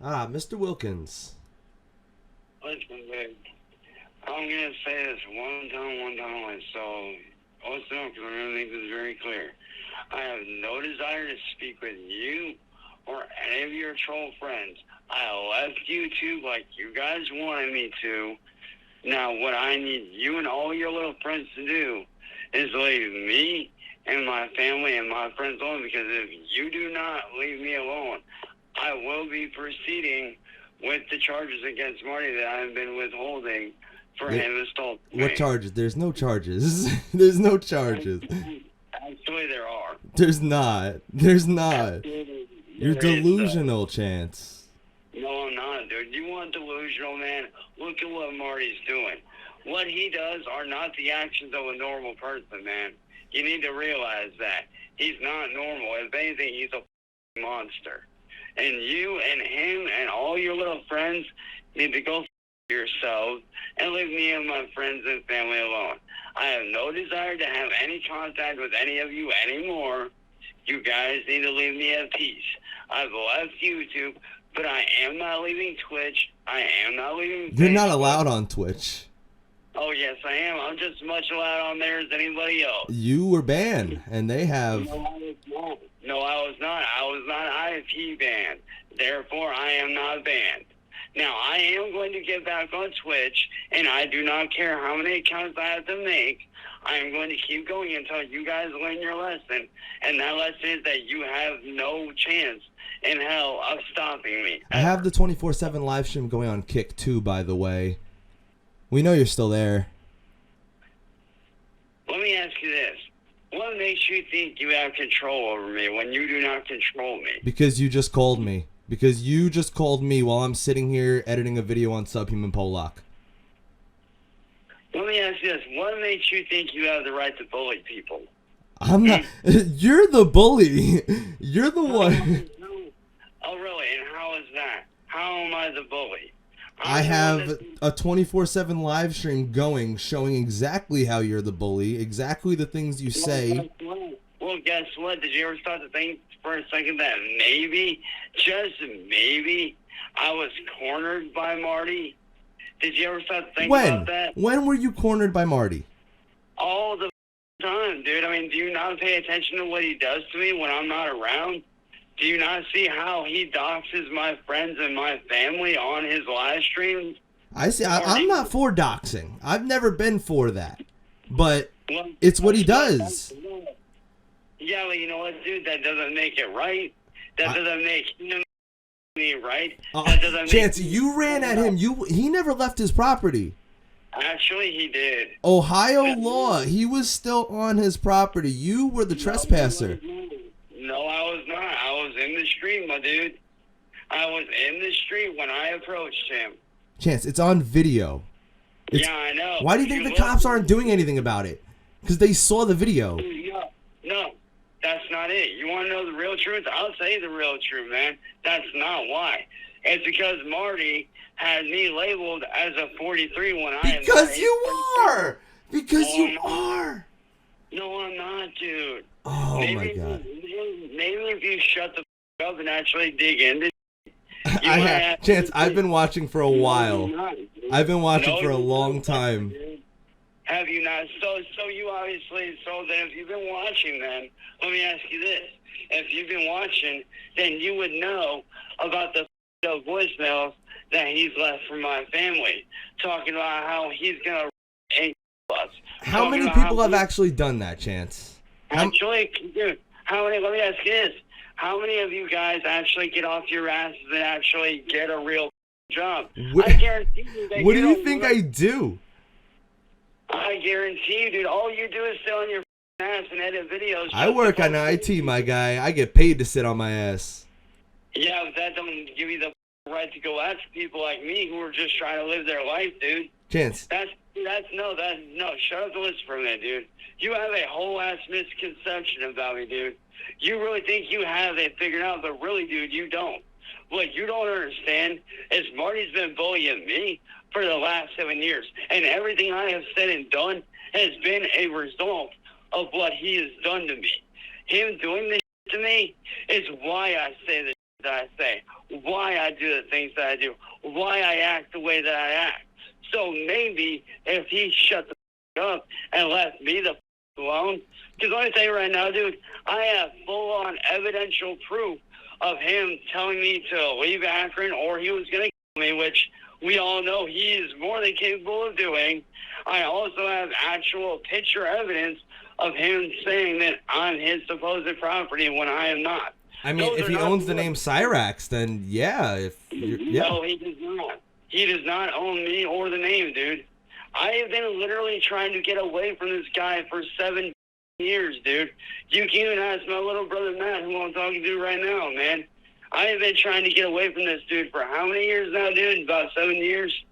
Ah, Mr. Wilkins. Listen, babe. I'm going to say this one time, so listen up, because I'm going to make this very clear. I have no desire to speak with you or any of your troll friends. I left YouTube like you guys wanted me to. Now, what I need you and all your little friends to do is leave me and my family and my friends alone, because if you do not leave me alone, I will be proceeding with the charges against Marty that I've been withholding for him assaulting me. What charges? There's no charges. There's no charges. Actually, there are. There's not. There's not. You're delusional, Chance. No, I'm not, dude. You want delusional, man? Look at what Marty's doing. What he does are not the actions of a normal person, man. You need to realize that. He's not normal. If anything, he's a monster. And you and him and all your little friends need to go yourselves and leave me and my friends and family alone. I have no desire to have any contact with any of you anymore. You guys need to leave me at peace. I've left YouTube, but I am not leaving Twitch. I am not leaving Facebook. You're not allowed on Twitch. Oh, yes, I am. I'm just as much allowed on there as anybody else. You were banned, and they have... No, I was not. No, I was not. I was not IP banned. Therefore, I am not banned. Now, I am going to get back on Twitch, and I do not care how many accounts I have to make. I am going to keep going until you guys learn your lesson, and that lesson is that you have no chance in hell of stopping me. I have the 24/7 live stream going on Kick too, by the way. We know you're still there. Let me ask you this. What makes you think you have control over me when you do not control me? Because you just called me. Because you just called me while I'm sitting here editing a video on Subhuman Polak. Let me ask you this. What makes you think you have the right to bully people? I'm not... You're the bully. You're the one... Oh, really? And how is that? How am I the bully? I have a 24/7 live stream going showing exactly how you're the bully, exactly the things you say. Well, guess what? Did you ever start to think for a second that maybe, just maybe, I was cornered by Marty? Did you ever start to think about that? When were you cornered by Marty? All the time, dude. I mean, do you not pay attention to what he does to me when I'm not around? Do you not see how he doxes my friends and my family on his live streams? I see. I'm not for doxing. I've never been for that. But it's what he does. Yeah, well, you know what, dude? That doesn't make it right. That doesn't make me right. That doesn't Chance, you ran at him. He never left his property. Actually, he did. Ohio law. He was still on his property. You were the trespasser. No, I was not. I was in the street, my dude. I was in the street when I approached him. Chance, it's on video. Yeah, I know. Why do you think the cops aren't doing anything about it? Because they saw the video. No, that's not it. You want to know the real truth? I'll say the real truth, man. That's not why. It's because Marty had me labeled as a 43 when I am. Because you are! Because you are! No, I'm not, dude. Oh, my God. Maybe if you shut the up and actually dig into Chance, I've been watching for a while. I've been watching for a long time. Have you not? So you obviously, so then if you've been watching then, let me ask you this. If you've been watching, then you would know about the voicemails that he's left from my family, talking about how he's going to us. How many people have actually done that, Chance? Actually, dude, how many, let me ask you this. How many of you guys actually get off your asses and actually get a real job? I guarantee you that what do you think I do? I guarantee you, dude, all you do is sit on your ass and edit videos. I work on IT, my guy. I get paid to sit on my ass. Yeah, but that doesn't give you the right to go after people like me who are just trying to live their life, dude. Chance. No, shut up and listen for a minute, dude. You have a whole ass misconception about me, dude. You really think you have it figured out, but really, dude, you don't. What you don't understand is Marty's been bullying me for the last 7 years, and everything I have said and done has been a result of what he has done to me. Him doing this to me is why I say this that I say, why I do the things that I do, why I act the way that I act. So maybe if he shut the up and left me the alone, because let me tell you right now, dude, I have full-on evidential proof of him telling me to leave Akron or he was going to kill me, which we all know he is more than capable of doing. I also have actual picture evidence of him saying that I'm his supposed property when I am not. I mean, if he owns the name Cyraxx, then yeah. No, he does not. He does not own me or the name, dude. I have been literally trying to get away from this guy for 7 years, dude. You can even ask my little brother Matt, who I'm talking to right now, man. I have been trying to get away from this dude for how many years now, dude? About 7 years?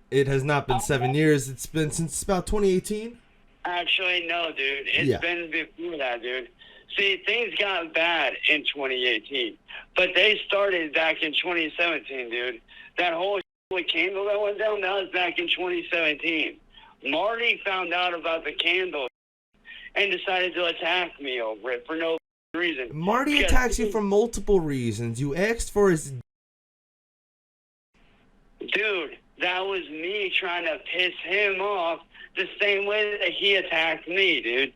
It has not been 7 years. It's been since about 2018. Actually, no, dude. It's been before that, dude. See, things got bad in 2018, but they started back in 2017, dude. That whole candle that went down, that was back in 2017. Marty found out about the candle and decided to attack me over it for no reason. Marty attacks you for multiple reasons. You asked for his... Dude, that was me trying to piss him off the same way that he attacked me, dude.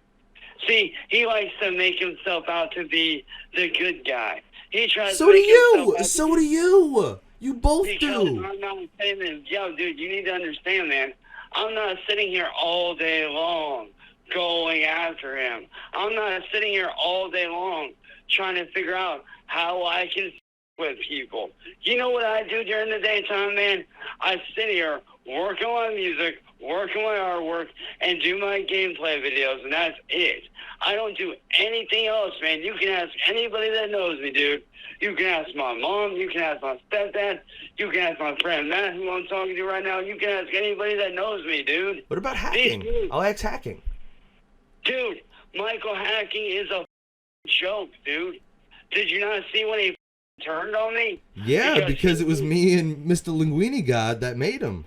See, he likes to make himself out to be the good guy. He tries so to do make you! So do you! You both do! I'm not saying, yo, dude, you need to understand, man. I'm not sitting here all day long going after him. I'm not sitting here all day long trying to figure out how I can with people. You know what I do during the daytime, man? I sit here, work on my music, work on my artwork, and do my gameplay videos, and that's it. I don't do anything else, man. You can ask anybody that knows me, dude. You can ask my mom. You can ask my stepdad. You can ask my friend Matt, who I'm talking to right now. You can ask anybody that knows me, dude. What about hacking? I'll ask hacking. Dude, Michael Hacking is a joke, dude. Did you not see when he turned on me? Yeah, because it was me and Mr. Linguini God that made him.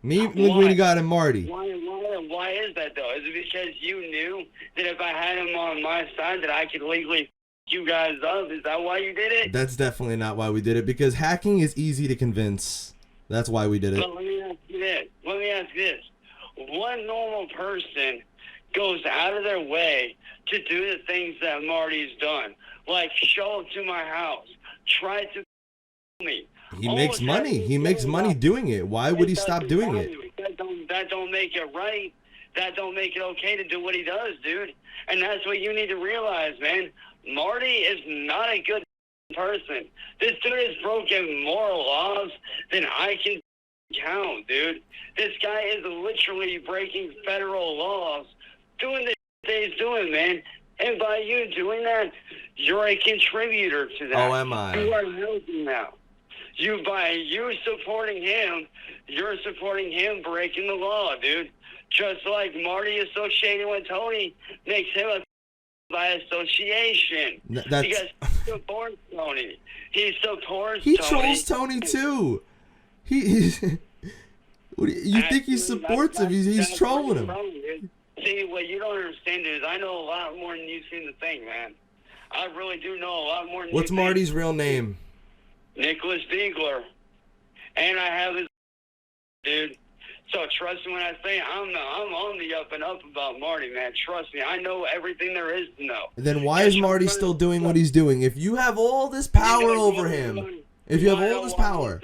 Me, Linguini God, and Marty. Why is that, though? Is it because you knew that if I had him on my side that I could legally f*** you guys up? Is that why you did it? That's definitely not why we did it, because hacking is easy to convince. That's why we did it. But let me ask you this. What normal person goes out of their way to do the things that Marty's done? Like show up to my house, try to me. He makes money. He makes money doing it. Why would he stop doing it? That don't make it right. That don't make it okay to do what he does, dude. And that's what you need to realize, man. Marty is not a good person. This dude has broken more laws than I can count, dude. This guy is literally breaking federal laws, doing the that he's doing, man. And by you doing that, you're a contributor to that. Oh, am I? You are helping now. By you supporting him, you're supporting him breaking the law, dude. Just like Marty associating with Tony makes him a by association. Because he supports Tony. He supports Tony. He trolls Tony too. You think he supports him? He's trolling him. See, what you don't understand is I know a lot more than you seem to think, man. I really do know a lot more than What's Marty's real name? Nicholas Diegler. And I have his dude. So trust me when I say I'm on the up and up about Marty, man. Trust me. I know everything there is to know. Then why is Marty still doing what he's doing? If you have all this power over him, if you have all this power.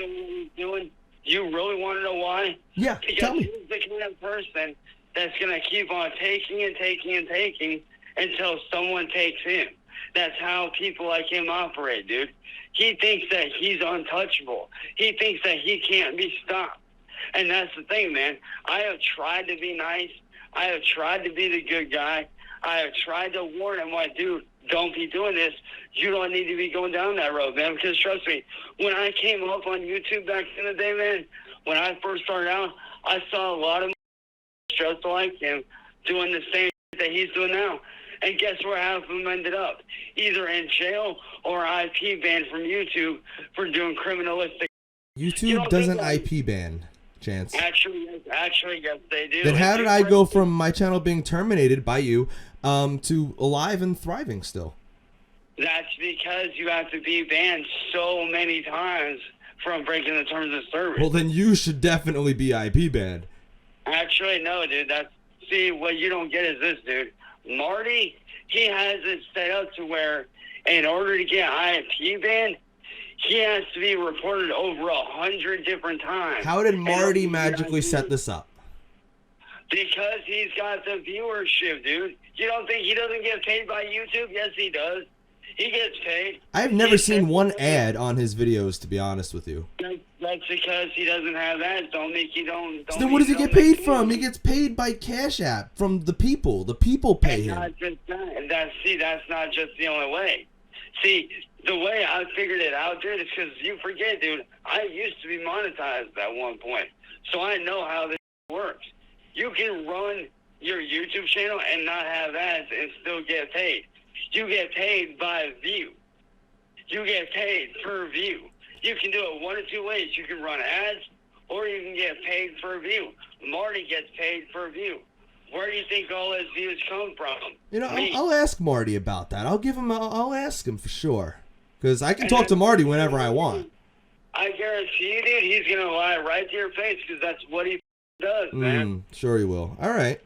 You really want to know why? Yeah, because tell me. He's the kind of person that's going to keep on taking and taking and taking until someone takes him. That's how people like him operate, dude. He thinks that he's untouchable. He thinks that he can't be stopped. And that's the thing, man. I have tried to be nice. I have tried to be the good guy. I have tried to warn him, like, dude, don't be doing this. You don't need to be going down that road, man. Because trust me, when I came up on YouTube back in the day, man, when I first started out, I saw a lot of just like him doing the same that he's doing now. And guess where half of them ended up? Either in jail or IP banned from YouTube for doing criminalistic. YouTube doesn't IP ban, Chance. Actually, yes, they do. Then how did I go from my channel being terminated by you to alive and thriving still? That's because you have to be banned so many times from breaking the terms of service. Well, then you should definitely be IP banned. Actually, no, dude. See, what you don't get is this, dude. Marty, he has it set up to where in order to get IP banned, he has to be reported over 100 different times. How did Marty magically set this up? Because he's got the viewership, dude. You don't think he doesn't get paid by YouTube? Yes, he does. He gets paid. I've never seen one ad on his videos, to be honest with you. That's because he doesn't have ads. Don't make he don't. So then what does he get paid from? He gets paid by Cash App from the people. The people pay him. Not just that. And that's not just the only way. See, the way I figured it out, dude, is because you forget, dude, I used to be monetized at one point. So I know how this works. You can run your YouTube channel and not have ads and still get paid. You get paid by view. You get paid per view. You can do it one of two ways. You can run ads or you can get paid per view. Marty gets paid per view. Where do you think all his views come from? You know, I'll ask Marty about that. I'll ask him for sure. Because I can talk to Marty whenever I want. I guarantee you, dude, he's going to lie right to your face because that's what he does, man. Sure he will. All right.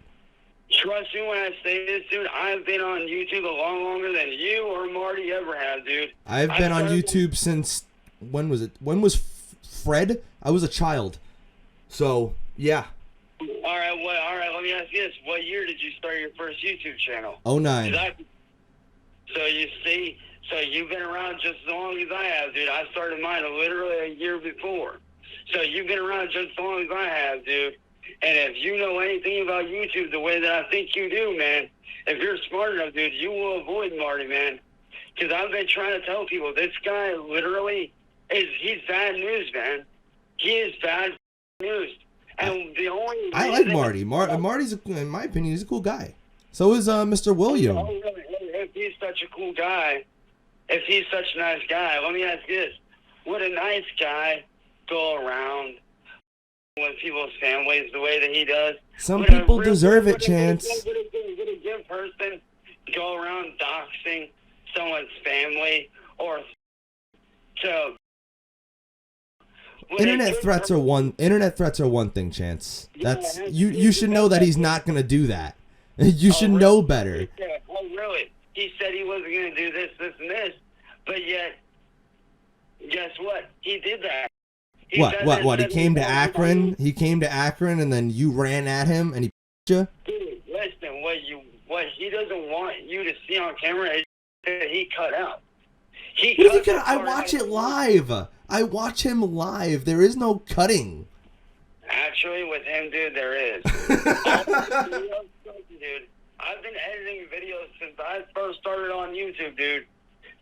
Trust me when I say this, dude. I've been on YouTube a lot longer than you or Marty ever have, dude. I've been on YouTube since, when was it? When was Fred? I was a child. So, yeah. All right, let me ask you this. What year did you start your first YouTube channel? 09. So you see, so you've been around just as long as I have, dude. I started mine literally a year before. So you've been around just as long as I have, dude. And if you know anything about YouTube the way that I think you do, man, if you're smart enough, dude, you will avoid Marty, man. Because I've been trying to tell people, this guy literally he's bad news, man. He is bad news. And the only I like Marty. Marty's, in my opinion, he's a cool guy. So is Mr. William. Oh, really? If he's such a cool guy, if he's such a nice guy, let me ask you this. Would a nice guy go around with people's families the way that he does? Some people deserve it, Chance. Would a good person go around doxing someone's family or to... Internet threats are one thing, Chance. That's you should know that he's not gonna do that. You should know better. Oh, really? He said he wasn't gonna do this, and this, but yet, guess what? He did that. What? He came to Akron. He came to Akron, and then you ran at him, and he you. Dude, listen. What he doesn't want you to see on camera is that he cut out. I watch it live. I watch him live. There is no cutting. Actually, with him, dude, there is. Dude, I've been editing videos since I first started on YouTube, dude.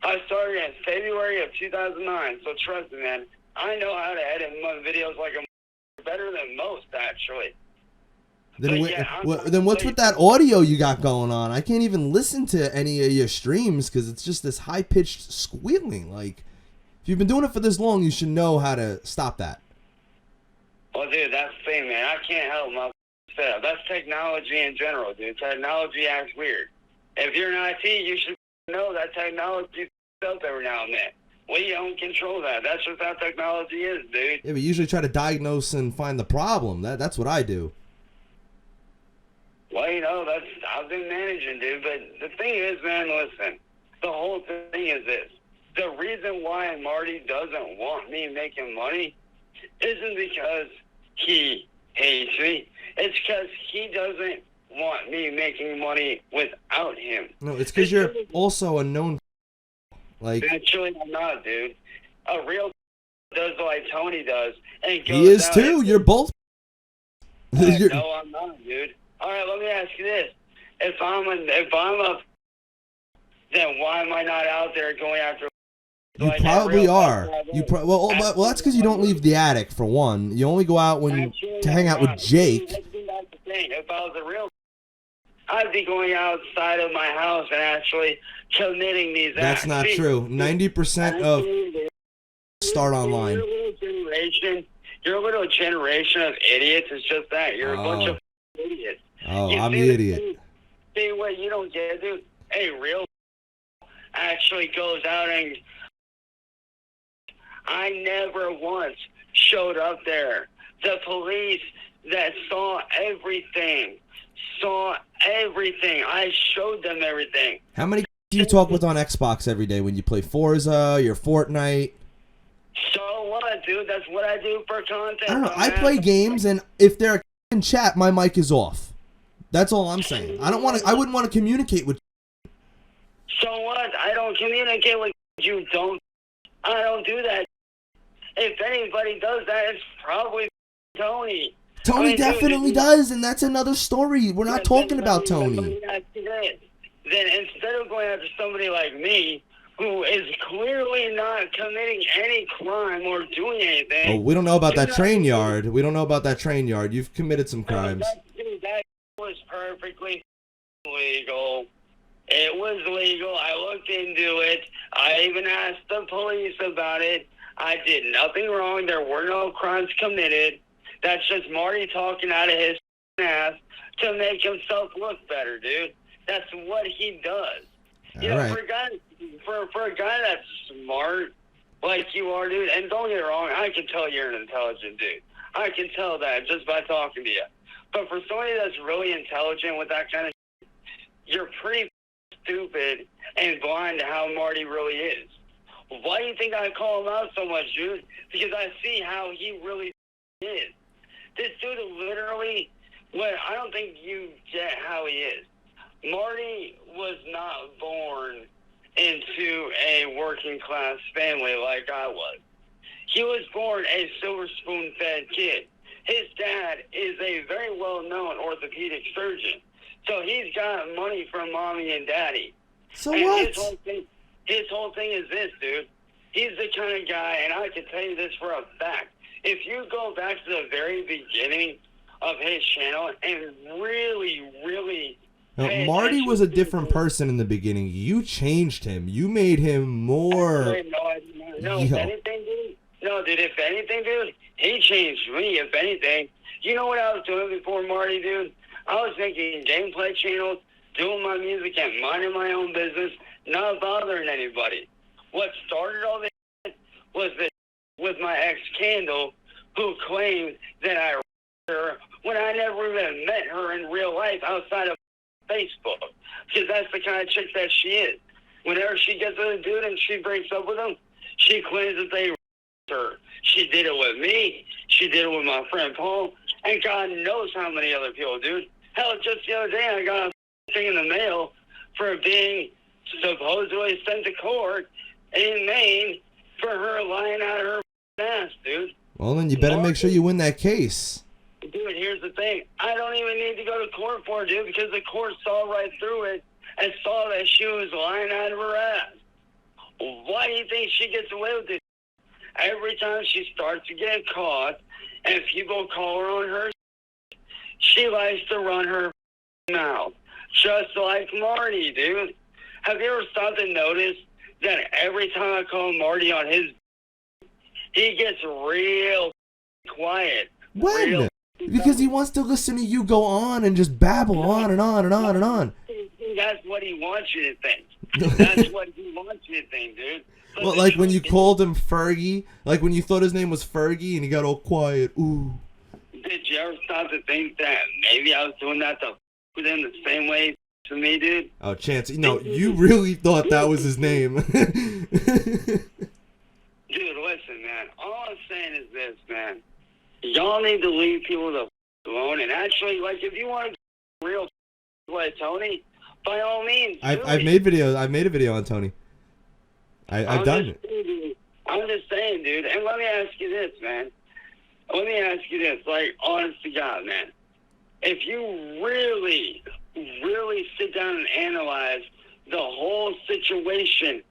I started in February of 2009, so trust me, man. I know how to edit my videos like a better than most, actually. Then what's with that audio you got going on? I can't even listen to any of your streams because it's just this high-pitched squealing. Like, if you've been doing it for this long, you should know how to stop that. Well, dude, that's the thing, man. I can't help my setup. That's technology in general, dude. Technology acts weird. If you're in IT, you should know that technology up every now and then. We don't control that. That's just how technology is, dude. Yeah, we usually try to diagnose and find the problem. That's what I do. Well, you know, I've been managing, dude. But the thing is, man, listen. The whole thing is this. The reason why Marty doesn't want me making money isn't because he hates me. It's because he doesn't want me making money without him. No, it's because you're also a known... Like, actually, I'm not, dude. A real does like Tony does. And he is too. You're both. No, I'm not, dude. All right, let me ask you this: if I'm a, then why am I not out there going after? You probably are. Well, that's because you don't leave the attic for one. You only go out to hang out with Jake. That's the thing. If I was a real, I'd be going outside of my house and actually committing these acts. That's not true. 90% of start online. You're a little generation of idiots. It's just that. You're a bunch of idiots. Oh, I'm the idiot. See what you don't get, dude? Hey, real actually goes out and I never once showed up there. The police that saw everything. I showed them everything. How many do you talk with on Xbox every day when you play Forza, your Fortnite? So what, dude? That's what I do for content. I don't know. I play games, and if they're in chat, my mic is off. That's all I'm saying. I wouldn't want to communicate with. So what? I don't communicate with you. I don't do that. If anybody does that, it's probably Tony. Tony definitely does, and that's another story. We're not talking about Tony. Then instead of going after somebody like me, who is clearly not committing any crime or doing anything. Oh, we don't know about that train yard. We don't know about that train yard. You've committed some crimes. That was perfectly legal. It was legal. I looked into it. I even asked the police about it. I did nothing wrong. There were no crimes committed. That's just Marty talking out of his ass to make himself look better, dude. That's what he does. You know, for a guy that's smart like you are, dude, and don't get it wrong, I can tell you're an intelligent dude. I can tell that just by talking to you. But for somebody that's really intelligent with that kind of shit, you're pretty stupid and blind to how Marty really is. Why do you think I call him out so much, dude? Because I see how he really is. This dude literally, I don't think you get how he is. Marty was not born into a working class family like I was. He was born a silver spoon fed kid. His dad is a very well known orthopedic surgeon. So he's got money from mommy and daddy. So and what? His whole thing is this, dude. He's the kind of guy, and I can tell you this for a fact. If you go back to the very beginning of his channel and really now, Marty was a different person in the beginning. You changed him. You made him more. No, if anything, dude. No, dude. If anything, dude, he changed me. If anything, you know what I was doing before Marty, dude? I was making gameplay channels, doing my music, and minding my own business, not bothering anybody. What started all this was this with my ex Candle, who claimed that I her when I never even met her in real life outside of Facebook, because that's the kind of chick that she is. Whenever she gets with a dude and she breaks up with him, she claims that they her. She did it with me. She did it with my friend Paul, and God knows how many other people, dude. Hell, just the other day I got a thing in the mail for being supposedly sent to court in Maine for her lying out of her ass, dude. Well, then you better make sure you win that case. Dude, here's the thing. I don't even need to go to court for it, dude, because the court saw right through it and saw that she was lying out of her ass. Why do you think she gets away with it? Every time she starts to get caught and people call her on her, she likes to run her mouth. Just like Marty, dude. Have you ever stopped and noticed that every time I call Marty on his, he gets real quiet? When? Because he wants to listen to you go on and just babble on and on and on and on. That's what he wants you to think. That's what he wants you to think, dude. But well, like when you called him Fergie, like when you thought his name was Fergie and he got all quiet. Ooh. Did you ever stop to think that maybe I was doing that to with him the same way to me, dude? Oh, Chance, no, you really thought that was his name. Dude, listen, man. All I'm saying is this, man. Y'all need to leave people alone. And actually, like, if you want to real like Tony, by all means, I've made videos. I've made a video on Tony. I've done it. I'm just saying, dude. And let me ask you this, man. Let me ask you this, like, honest to God, man. If you really sit down and analyze the whole situation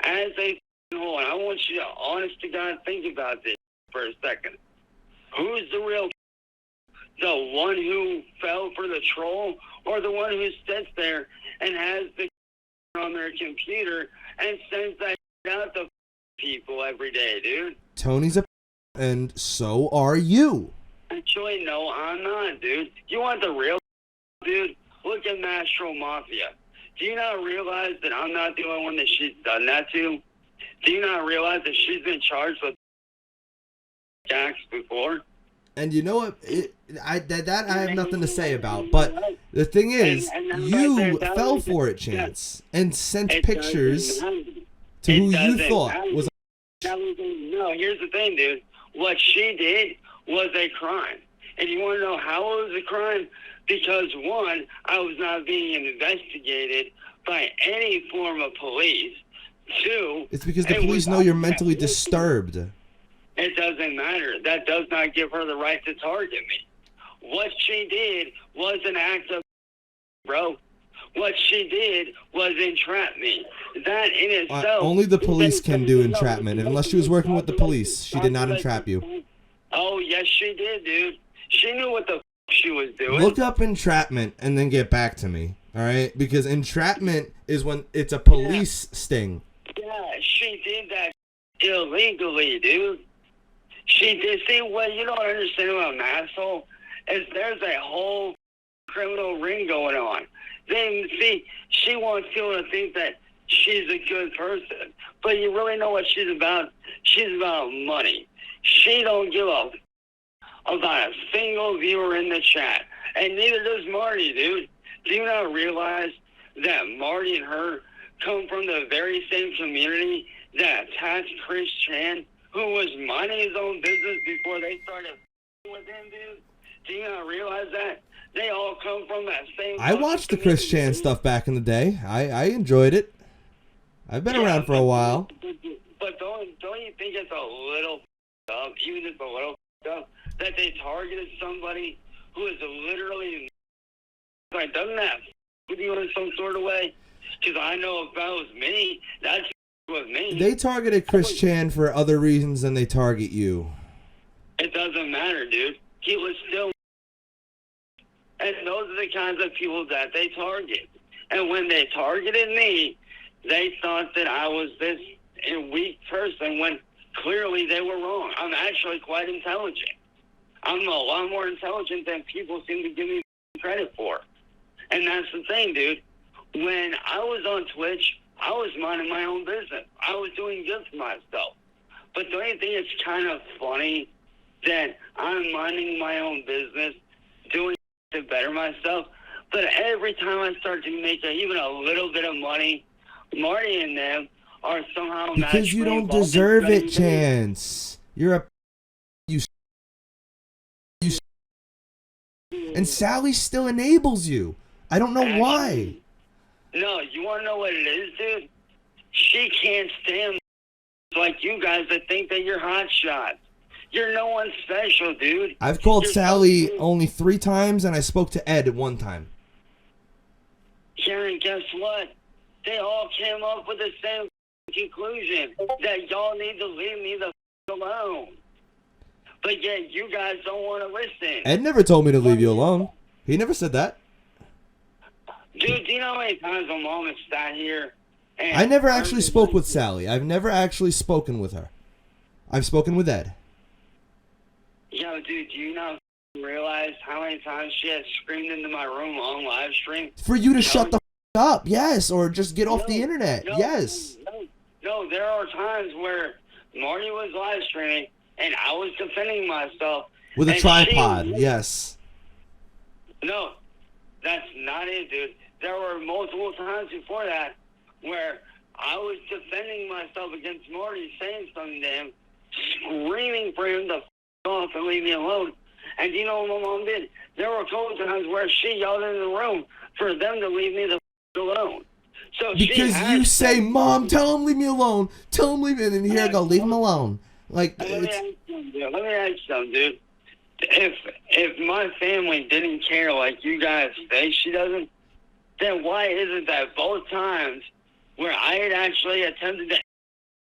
as a whole, and I want you to, honest to God, think about this for a second. Who's the real? The one who fell for the troll, or the one who sits there and has the on their computer and sends that out to people every day, dude? Tony's a and so are you. Actually, no, I'm not, dude. You want the real, dude? Look at Mastro Mafia. Do you not realize that I'm not the only one that she's done that to? Do you not realize that she's been charged with acts before? And you know what? I have nothing to say about. But the thing is, you fell for it, Chance, and sent pictures to who you thought was. No, here's the thing, dude. What she did was a crime. And you want to know how it was a crime? Because, one, I was not being investigated by any form of police. Two, it's because the police know you're mentally disturbed. It doesn't matter. That does not give her the right to target me. What she did was an act of, bro. What she did was entrap me. That in itself... only the police can do entrapment. Unless she was working with the police, she did not entrap you. Oh, yes, she did, dude. She knew what the she was doing. Look up entrapment and then get back to me, all right? Because entrapment is when it's a police sting. Yeah, she did that illegally, dude. She did. See, what you don't understand about an asshole is there's a whole criminal ring going on. Then, see, she wants people to think that she's a good person. But you really know what she's about? She's about money. She don't give a about a single viewer in the chat. And neither does Marty, dude. Do you not realize that Marty and her come from the very same community that attacked Chris Chan, who was minding his own business before they started with him, dude? Do you not realize that? They all come from that same... I watched the Chris Chan stuff back in the day. I enjoyed it. I've been around for a while. But don't you think it's a little up, even just a little up, that they targeted somebody who is literally... Like, doesn't that with you in some sort of way? Because I know if that was me, that's with me. They targeted Chris Chan for other reasons than they target you. It doesn't matter, dude. He was still... And those are the kinds of people that they target. And when they targeted me, they thought that I was this weak person when clearly they were wrong. I'm actually quite intelligent. I'm a lot more intelligent than people seem to give me credit for. And that's the thing, dude. When I was on Twitch, I was minding my own business. I was doing good for myself. But don't you think it's kind of funny that I'm minding my own business, doing to better myself, but every time I start to make even a little bit of money, Marty and them are somehow... Because you don't deserve it, Chance. You're a... You... And Sally still enables you. I don't know why. No, you want to know what it is, dude? She can't stand like you guys that think that you're hot shots. You're no one special, dude. I've called Sally only 3 times, and I spoke to Ed 1 time. Karen, guess what? They all came up with the same conclusion, that y'all need to leave me the alone. But yet you guys don't want to listen. Ed never told me to leave you alone. He never said that. Dude, do you know how many times my mom has sat here? And I never actually spoke with Sally. I've never actually spoken with her. I've spoken with Ed. Yo, dude, do you not realize how many times she has screamed into my room on live stream? For you to shut the up, yes, or just get off the internet, yes. No, there are times where Marty was live streaming and I was defending myself. With a tripod, yes. No, that's not it, dude. There were multiple times before that where I was defending myself against Marty, saying something to him, screaming for him to off and leave me alone. And you know what my mom did? There were a couple times where she yelled in the room for them to leave me the alone. So because you say, Mom, tell him leave me alone. Tell him leave me, and then here I go, leave him alone. Like, let me ask you something, dude. If my family didn't care like you guys say she doesn't, then why isn't that both times where I had actually attempted to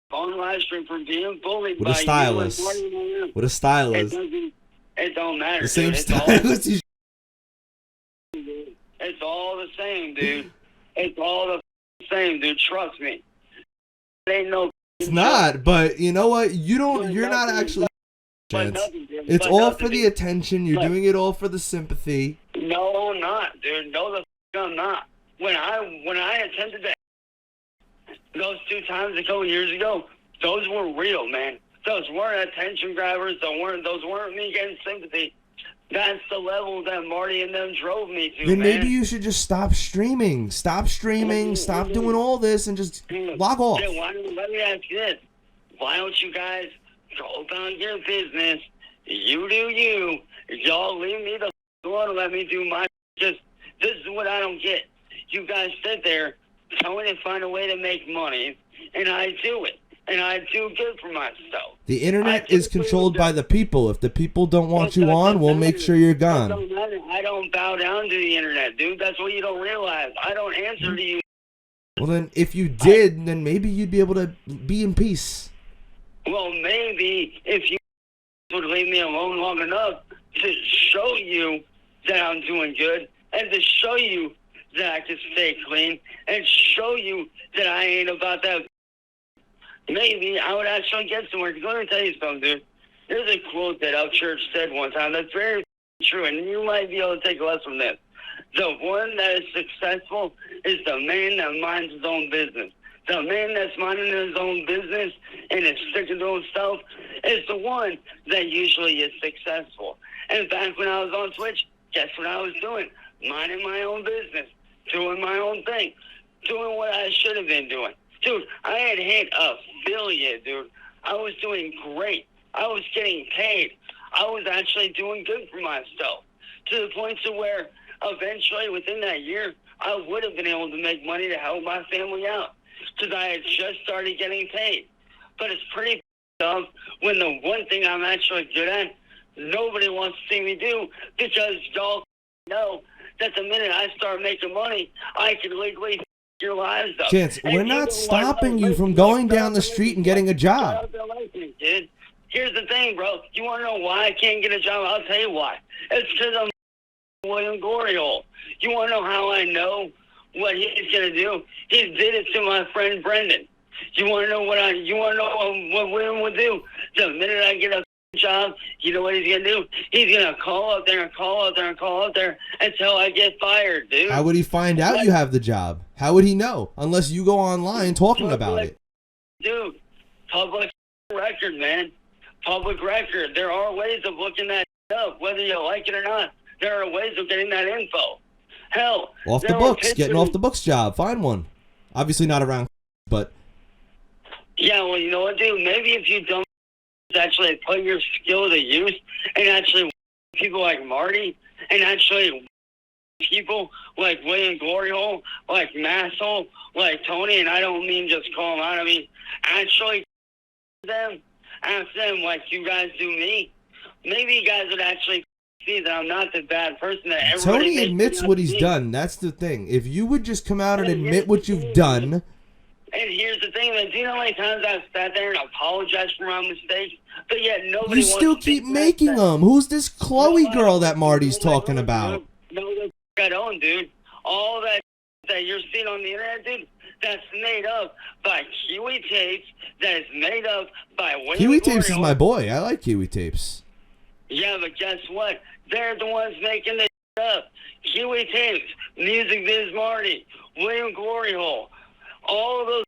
on live stream from being bullied with by a stylist. With a stylist. It don't matter. The same stylist. It's all the same, dude. It's all the same, dude. Trust me. It ain't no. It's not, but you know what? You're not actually. Chance. It's all for the attention. You're doing it all for the sympathy. No, I'm not, dude. No, I'm not. when I attempted that those 2 times a couple years ago, those were real, man. Those weren't attention grabbers. Those weren't me getting sympathy. That's the level that Marty and them drove me to, Then man. maybe you should just stop streaming. Stop doing all this, and just log off. Yeah, let me ask you this. Why don't you guys go about your business? You do you. Y'all leave me the alone and let me do my. This is what I don't get. You guys sit there trying to find a way to make money, and I do it. And I do good for myself. The internet is controlled by the people. If the people don't want you on, we'll make sure you're gone. I don't bow down to the internet, dude. That's what you don't realize. I don't answer to you. Well, then, if you did, then maybe you'd be able to be in peace. Well, maybe if you would leave me alone long enough to show you that I'm doing good, and to show you that I can stay clean, and show you that I ain't about that. Maybe I would actually get somewhere. Because let me tell you something, dude. There's a quote that our church said one time that's very true, and you might be able to take a lesson from this. The one that is successful is the man that minds his own business. The man that's minding his own business and is sticking to himself is the one that usually is successful. And back when I was on Twitch, guess what I was doing? Minding my own business, doing my own thing, doing what I should have been doing. Dude, I had hit affiliate, dude. I was doing great. I was getting paid. I was actually doing good for myself. To the point to where eventually within that year, I would have been able to make money to help my family out. Because I had just started getting paid. But it's pretty dumb when the one thing I'm actually good at, nobody wants to see me do, because y'all know that the minute I start making money, I can legally your lives up. Chance, we're not stopping you from going down the street and getting a job. Dude. Here's the thing, bro. You want to know why I can't get a job? I'll tell you why. It's because I'm William Goriole. You want to know how I know what he's going to do? He did it to my friend Brendan. You want to know what William would do? The minute I get a job, you know what he's going to do? He's going to call up there and call up there and call up there until I get fired, dude. How would he find out you have the job? How would he know? Unless you go online talking about it. Dude, public record, man. Public record. There are ways of looking that up, whether you like it or not. There are ways of getting that info. Hell, off the books, getting off the books job. Find one. Obviously not around, but. Yeah, well, you know what, dude? Maybe if you don't actually put your skill to use and actually people like Marty and actually people like William Goriole, like Massel, like Tony, and I don't mean just call them out. I mean, actually ask them like you guys do me. Maybe you guys would actually see that I'm not the bad person that everybody Tony admits what he's done. That's the thing. If you would just come out and admit what you've done. And here's the thing, man. Do you know how many times I've sat there and apologized for my mistakes? But yet nobody You still keep making them. Who's this Chloe girl that Marty's talking about? No, I don't, dude. All that you're seeing on the internet, dude, that's made up by Kiwi Tapes. That is made up by William Kiwi Tapes is Goriole. my boy. I like Kiwi Tapes. Yeah, but guess what? They're the ones making this up. Kiwi Tapes, Music Biz Marty, William Goriole. All of those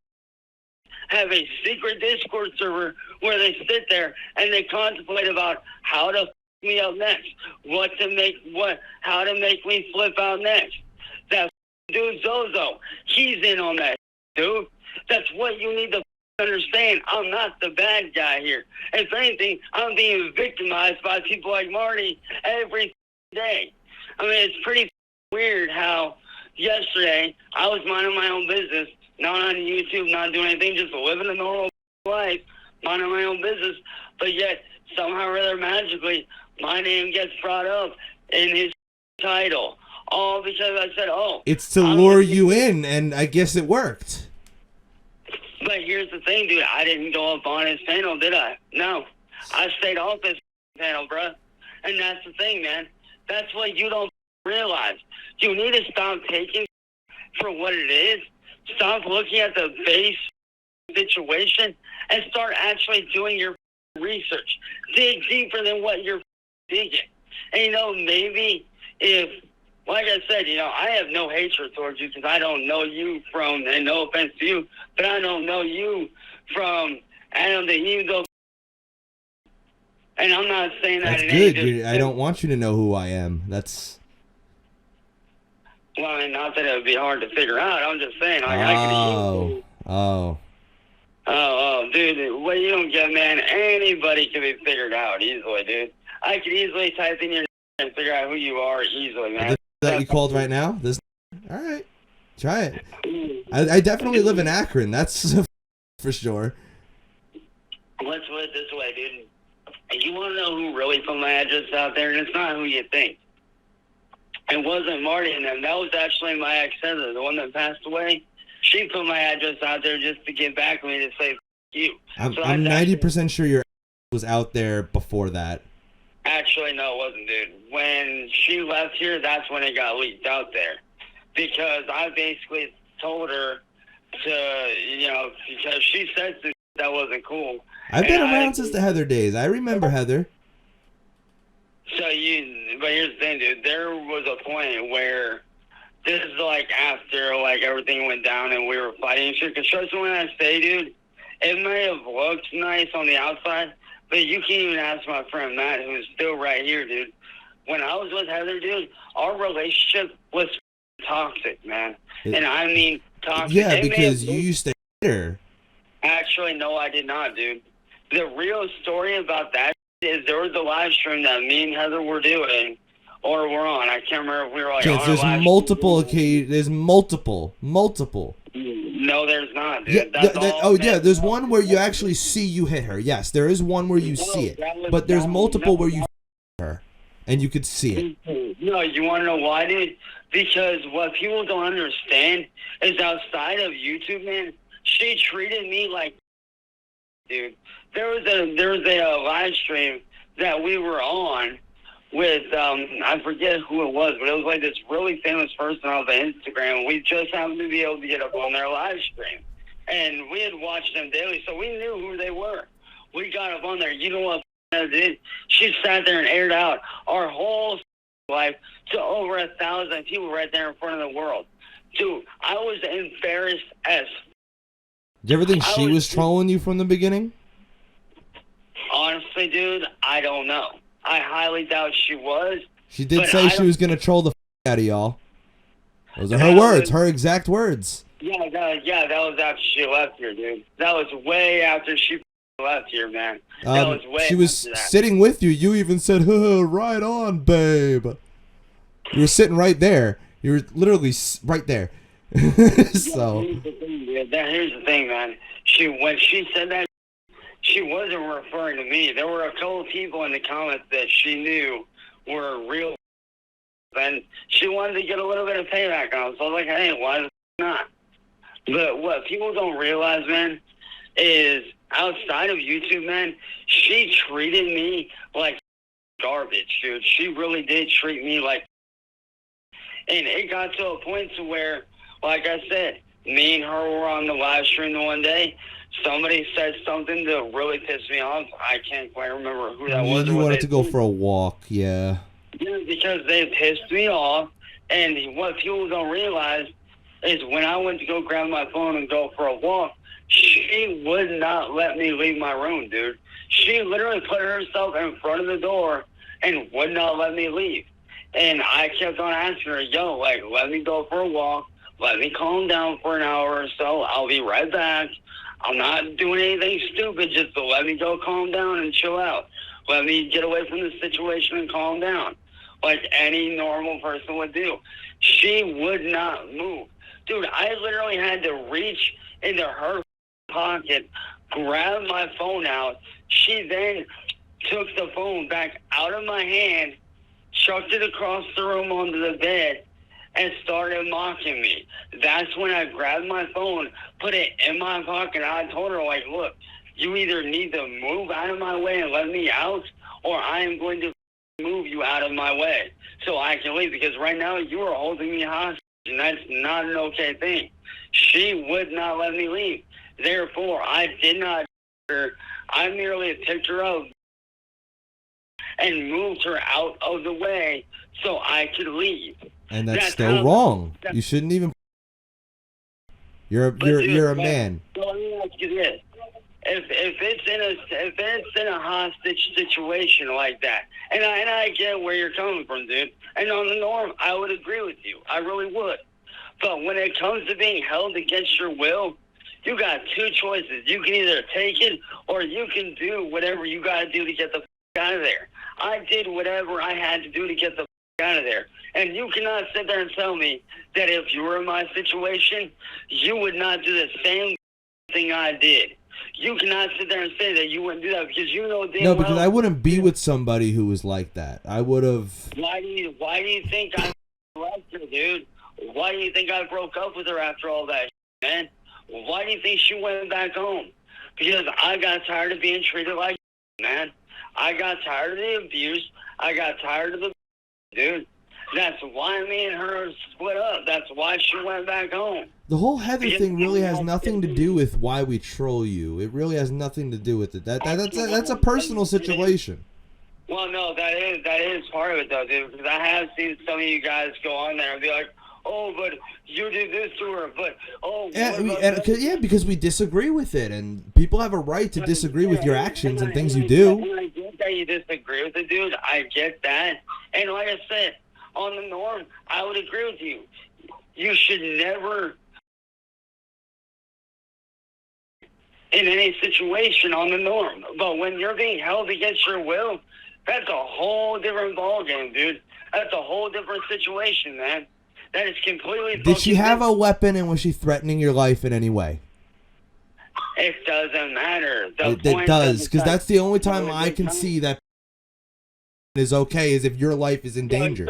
have a secret Discord server where they sit there and they contemplate about how to f me up next, how to make me flip out next. That dude Zozo, he's in on that, dude. That's what you need to understand. I'm not the bad guy here. If anything, I'm being victimized by people like Marty every day. I mean, it's pretty weird how yesterday I was minding my own business, not on YouTube, not doing anything, just living a normal life, minding my own business, but yet somehow or other magically my name gets brought up in his title. All because I said, oh. It's to lure you in, and I guess it worked. But here's the thing, dude. I didn't go up on his panel, did I? No. I stayed off his panel, bro. And that's the thing, man. That's what you don't realize. You need to stop taking for what it is. Stop looking at the base situation and start actually doing your research. Dig deeper than what you're digging. And, you know, maybe if like I said, you know, I have no hatred towards you because I don't know you from, and no offense to you, but I don't know you from Adam the Ego. And I'm not saying that. That's good. I don't want you to know who I am. That's. Well, I mean, not that it would be hard to figure out. I'm just saying, like, I could easily. Oh, dude, what you don't get, man, anybody can be figured out easily, dude. I could easily type in your name and figure out who you are easily, man. That you called right now? This. All right. Try it. I definitely live in Akron. That's for sure. Let's put it this way, dude. You want to know who really put my address out there? And it's not who you think. It wasn't Marty and them. That was actually my ex-Heather, the one that passed away. She put my address out there just to get back with me to say, F you. I'm 90% sure your was out there before that. Actually, no, it wasn't, dude. When she left here, that's when it got leaked out there. Because I basically told her to, you know, because she said that wasn't cool. I've been around since the Heather days. I remember Heather. But here's the thing, dude. There was a point where this is like after like everything went down and we were fighting and shit. Because trust me when I say, dude, it may have looked nice on the outside, but you can't even ask my friend Matt, who's still right here, dude. When I was with Heather, dude, our relationship was toxic, man. And I mean toxic. Yeah, because you used to hate her. Actually, no, I did not, dude. The real story about that is there was a live stream that me and Heather were doing, or were on. I can't remember if we were like on there's multiple occasions. There's multiple. No, there's not, dude. Yeah, there's one where you actually see you hit her. Yes, there is one where you see it. But there's multiple where you her, and you could see it. No, you want to know why, dude? Because what people don't understand is outside of YouTube, man, she treated me like, dude. There was a live stream that we were on with I forget who it was, but it was like this really famous person off of Instagram. We just happened to be able to get up on their live stream, and we had watched them daily, so we knew who they were. We got up on there. You know what did? She sat there and aired out our whole life to over 1,000 people right there in front of the world. Dude, I was embarrassed as. Do you ever think she was trolling you from the beginning? Honestly, dude, I don't know. I highly doubt she was. She did say she was going to troll the out of y'all. Those are her words, her exact words. Yeah, that was after she left here, dude. That was way after she left here, man. That was way she was sitting with you. You even said, right on, babe. You were sitting right there. You were literally right there. So. Here's the thing, man. When she said that, she wasn't referring to me. There were a couple of people in the comments that she knew were real, and she wanted to get a little bit of payback on them. So I was like, hey, why not? But what people don't realize, man, is outside of YouTube, man, she treated me like garbage, dude. She really did treat me like, and it got to a point to where, like I said, me and her were on the live stream the one day. Somebody said something that really pissed me off. I can't quite remember who that was. You wanted to go for a walk, yeah. Yeah, because they pissed me off. And what people don't realize is when I went to go grab my phone and go for a walk, she would not let me leave my room, dude. She literally put herself in front of the door and would not let me leave. And I kept on asking her, yo, like, let me go for a walk. Let me calm down for an hour or so. I'll be right back. I'm not doing anything stupid, just to let me go calm down and chill out. Let me get away from the situation and calm down, like any normal person would do. She would not move. Dude, I literally had to reach into her pocket, grab my phone out. She then took the phone back out of my hand, chucked it across the room onto the bed, and started mocking me. That's when I grabbed my phone, put it in my pocket, and I told her, like, look, you either need to move out of my way and let me out, or I am going to move you out of my way so I can leave, because right now you are holding me hostage, and that's not an okay thing. She would not let me leave. Therefore, I did not her. I merely picked her up and moved her out of the way so I could leave. And that's still wrong. You shouldn't even. You're a man. So let me ask you this: if it's in a hostage situation like that, and I get where you're coming from, dude. And on the norm, I would agree with you. I really would. But when it comes to being held against your will, you got two choices. You can either take it or you can do whatever you got to do to get the out of there. I did whatever I had to do to get the out of there. And you cannot sit there and tell me that if you were in my situation, you would not do the same thing I did. You cannot sit there and say that you wouldn't do that because you know damn No, because well, I wouldn't be with somebody who was like that. I would have. Why do you think I left her, dude? Why do you think I broke up with her after all that, man? Why do you think she went back home? Because I got tired of being treated like man. I got tired of the abuse. I got tired of the dude. That's why me and her split up. That's why she went back home. The whole Heather thing really has nothing to do with why we troll you. It really has nothing to do with it. That's a personal situation. Well, no, that is part of it though, dude. Because I have seen some of you guys go on there and be like, "Oh, but you did this to her." But because we disagree with it, and people have a right to disagree with your actions and things you do. And I get that you disagree with it, dude. I get that, and like I said, on the norm, I would agree with you. You should never, in any situation, on the norm. But when you're being held against your will, that's a whole different ballgame, dude. That's a whole different situation, man. That is completely. Did she have a weapon, and was she threatening your life in any way? It doesn't matter. It does, because that's the only time I can see that is okay is if your life is in danger.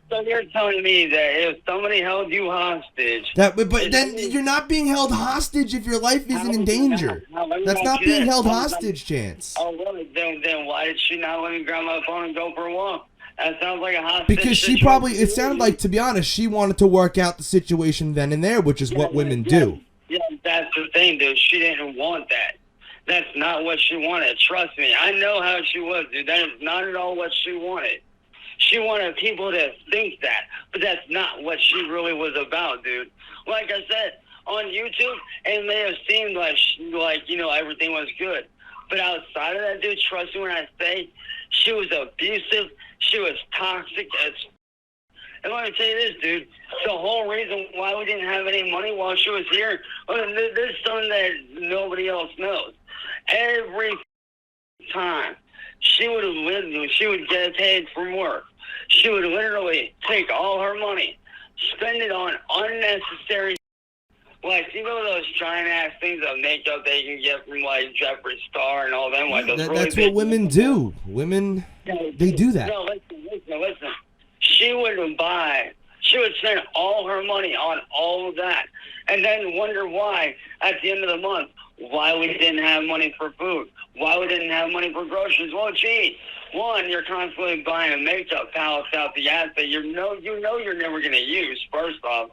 So you're telling me that if somebody held you hostage... But then you're not being held hostage if your life isn't in danger. That's not being held hostage, Chance. Oh, really? Then why did she not let me grab my phone and go for a walk? That sounds like a hostage because she probably... It sounded like, to be honest, she wanted to work out the situation then and there, which is what women do. Yeah, that's the thing, dude. She didn't want that. That's not what she wanted. Trust me. I know how she was, dude. That is not at all what she wanted. She wanted people to think that, but that's not what she really was about, dude. Like I said, on YouTube, it may have seemed like you know, everything was good. But outside of that, dude, trust me when I say she was abusive, she was toxic as and let me tell you this, dude. The whole reason why we didn't have any money while she was here, this is something that nobody else knows. Every time she would get paid from work, she would literally take all her money, spend it on unnecessary, like, you know those giant ass things of makeup they can get from like Jeffree Star and all them. Like those that's what women do. Women, they do that. No, listen. She would spend all her money on all of that, and then wonder why at the end of the month why we didn't have money for food, why we didn't have money for groceries. Well, gee, one, you're constantly buying a makeup palette out the ass that you know you're never going to use, first off.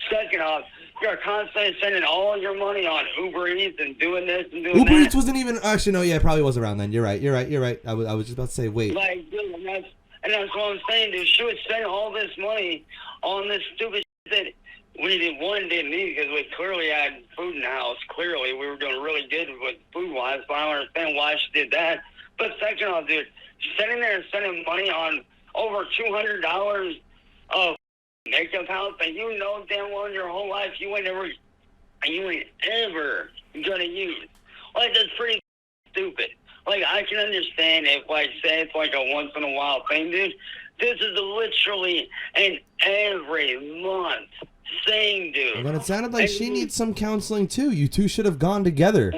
Second off, you're constantly spending all your money on Uber Eats and doing this and doing that. Uber Eats wasn't even, actually, no, yeah, it probably was around then. You're right. I was just about to say, wait. Like, dude, and that's what I'm saying, dude. She would spend all this money on this stupid shit that we didn't need because we clearly had food in the house. Clearly, we were doing really good with food-wise, but I don't understand why she did that. But second off, dude, sitting there and spending money on over $200 of makeup house that you know damn well in your whole life you ain't ever gonna use. Like, that's pretty stupid. Like, I can understand if, like, say it's like a once in a while thing, dude. This is literally an every month thing, dude. But it sounded like she needs some counseling too. You two should have gone together.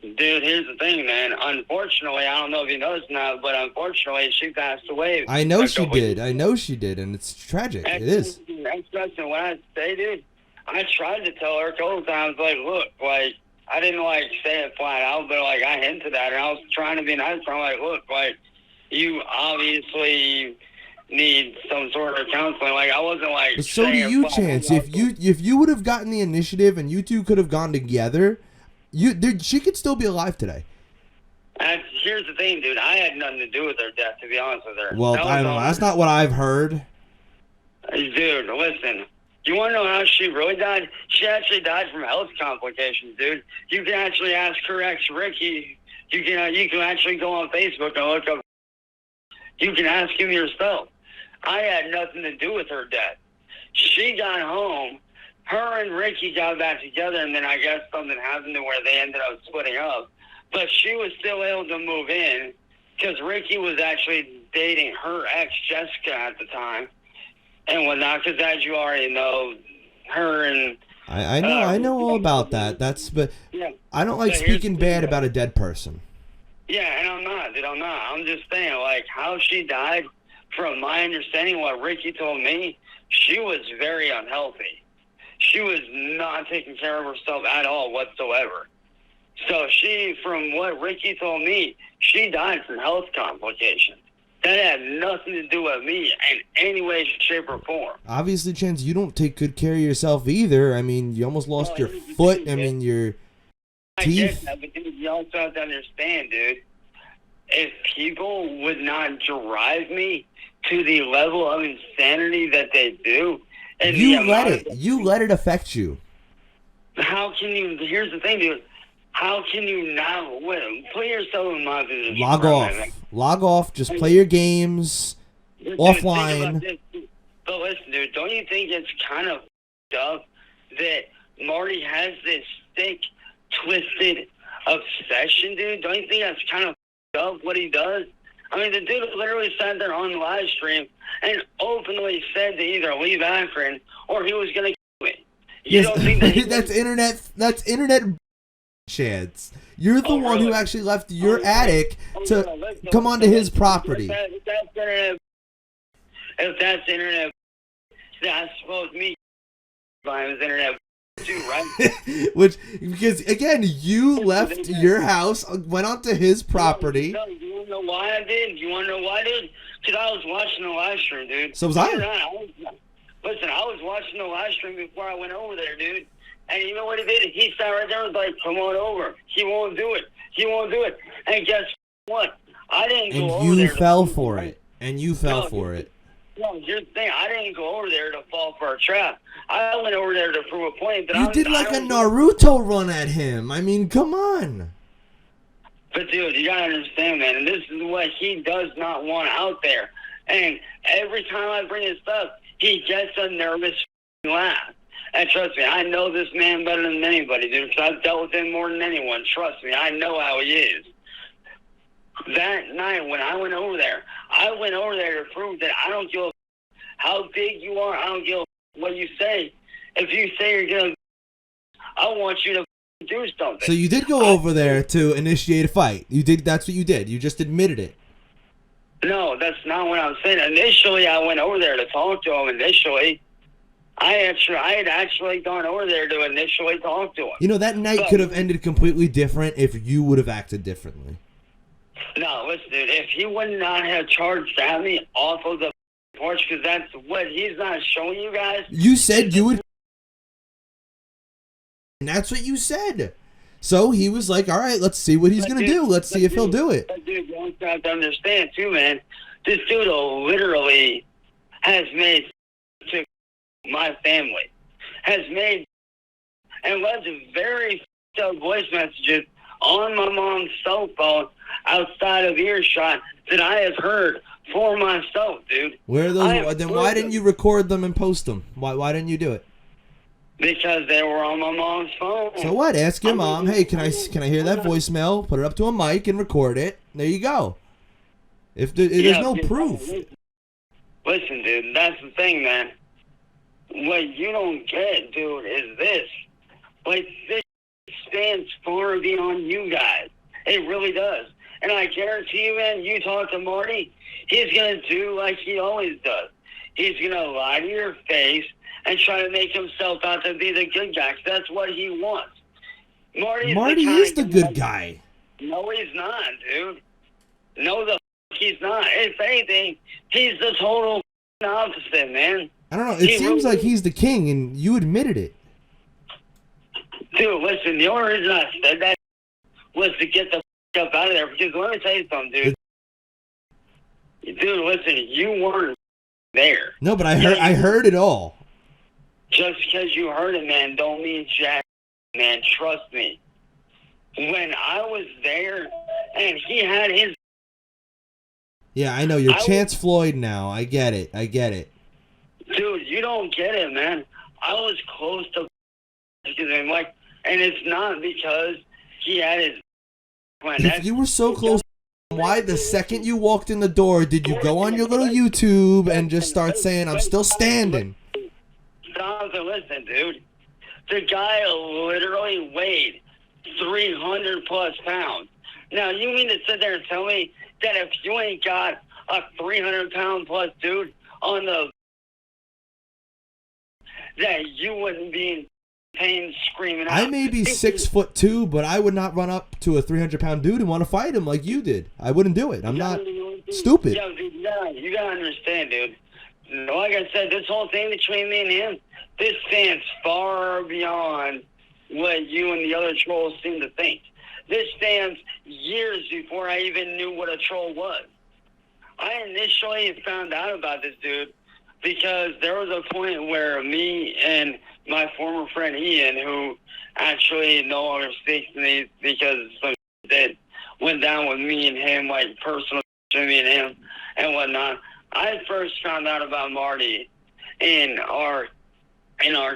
Dude, here's the thing, man. Unfortunately, I don't know if you noticed now, but unfortunately, she passed away. I know she did, and it's tragic. It is. When I say, dude, I tried to tell her a couple times, like, look, like, I didn't, like, say it flat out, but, like, I hinted at her. I was trying to be nice. I'm like, look, like, you obviously need some sort of counseling. Like, I wasn't, like... But so do you, Chance. If you would have gotten the initiative and you two could have gone together, she could still be alive today. Here's the thing, dude. I had nothing to do with her death, to be honest with her. Well, I don't know. That's not what I've heard. Dude, listen. You want to know how she really died? She actually died from health complications, dude. You can actually ask her ex, Ricky. You can actually go on Facebook and look up. You can ask him yourself. I had nothing to do with her death. She got home. Her and Ricky got back together, and then I guess something happened to where they ended up splitting up. But she was still able to move in because Ricky was actually dating her ex, Jessica, at the time. And whatnot, because as you already know, her and... I know all about that. But yeah. I don't like speaking bad about a dead person. Yeah, and I'm not, dude. I'm not. I'm just saying, like, how she died, from my understanding, what Ricky told me, she was very unhealthy. She was not taking care of herself at all whatsoever. So from what Ricky told me, she died from health complications. That had nothing to do with me in any way, shape, or form. Obviously, Chance, you don't take good care of yourself either. I mean, you almost lost your foot. I mean, your teeth. I get that, but dude, you also have to understand, dude. If people would not drive me to the level of insanity that they do, and you let it affect you. How can you? Here's the thing, dude. How can you not put yourself in my position? Log off. Just play your games offline. But listen, dude, don't you think it's kind of up that Marty has this sick, twisted obsession, dude? Don't you think that's kind of up what he does? I mean, the dude literally sat there on the live stream and openly said to either leave Akron or he was going to kill me. You don't think that that's internet Chance. You're the one who actually left your attic to come onto his property. If that's internet, that's supposed to me by his internet too, right? Because again, you left your house, went onto his property. No, you want to know why I did? You want to know why, dude? Because I was watching the live stream, dude. So was I. Listen, I was watching the live stream before I went over there, dude. And you know what he did? He sat right there and was like, come on over. He won't do it. He won't do it. And guess what? I didn't go over there. And you fell for it. And you fell for it. No, here's the thing. I didn't go over there to fall for a trap. I went over there to prove a point. That you did like a Naruto run at him. I mean, come on. But, dude, you got to understand, man. And this is what he does not want out there. And every time I bring this up, he gets a nervous laugh. And trust me, I know this man better than anybody, dude, because I've dealt with him more than anyone. Trust me, I know how he is. That night when I went over there to prove that I don't give a how big you are. I don't give a what you say. If you say you're going to, I want you to do something. So you did go over there to initiate a fight. You did. That's what you did. You just admitted it. No, that's not what I'm saying. Initially, I went over there to talk to him. Initially. I had actually gone over there to initially talk to him. You know, that night could have ended completely different if you would have acted differently. No, listen, dude, if he would not have charged at me off of the porch, because that's what he's not showing you guys. You said you would. And that's what you said. So he was like, all right, let's see what he's going to do. Let's see if he'll do it. But dude, you also have to understand, too, man. This dude literally has made to my family, has made and left very voice messages on my mom's cell phone outside of earshot that I have heard for myself, dude. Where are those? Then why didn't you record them and post them? Why didn't you do it? Because they were on my mom's phone. So what? Ask your mom. Hey, can I hear that voicemail? Put it up to a mic and record it. There you go. If there's no proof. Listen, dude, that's the thing, man. What you don't get, dude, is this. Like, this stands far beyond you guys. It really does. And I guarantee you, man, you talk to Marty, he's going to do like he always does. He's going to lie to your face and try to make himself out to be the good guy. 'Cause that's what he wants. Marty is the good guy. No, he's not, dude. No, he's not. If anything, he's the total opposite, man. I don't know. It seems like he's the king, and you admitted it. Dude, listen, the only reason I said that was to get the up out of there. Because let me tell you something, dude. Dude, listen, you weren't there. No, but I heard it all. Just because you heard it, man, don't mean jack, man. Trust me. When I was there and he had his... Yeah, I know. You're Chance Floyd now. I get it. Dude, you don't get it, man. I was close to him, like, and it's not because he had his... If you were so close, why the second you walked in the door did you go on your little YouTube and just start saying, I'm still standing? Stop and listen, dude. The guy literally weighed 300 plus pounds. Now, you mean to sit there and tell me that if you ain't got a 300 pound plus dude on the... that you wouldn't be in pain screaming out? I may be 6'2", but I would not run up to a 300-pound dude and want to fight him like you did. I wouldn't do it. I'm not stupid. Yo, dude, you gotta understand, dude. Like I said, this whole thing between me and him, this stands far beyond what you and the other trolls seem to think. This stands years before I even knew what a troll was. I initially found out about this dude because there was a point where me and my former friend Ian, who actually no longer speaks to me because some that went down with me and him, like personal to me and him and whatnot. I first found out about Marty in our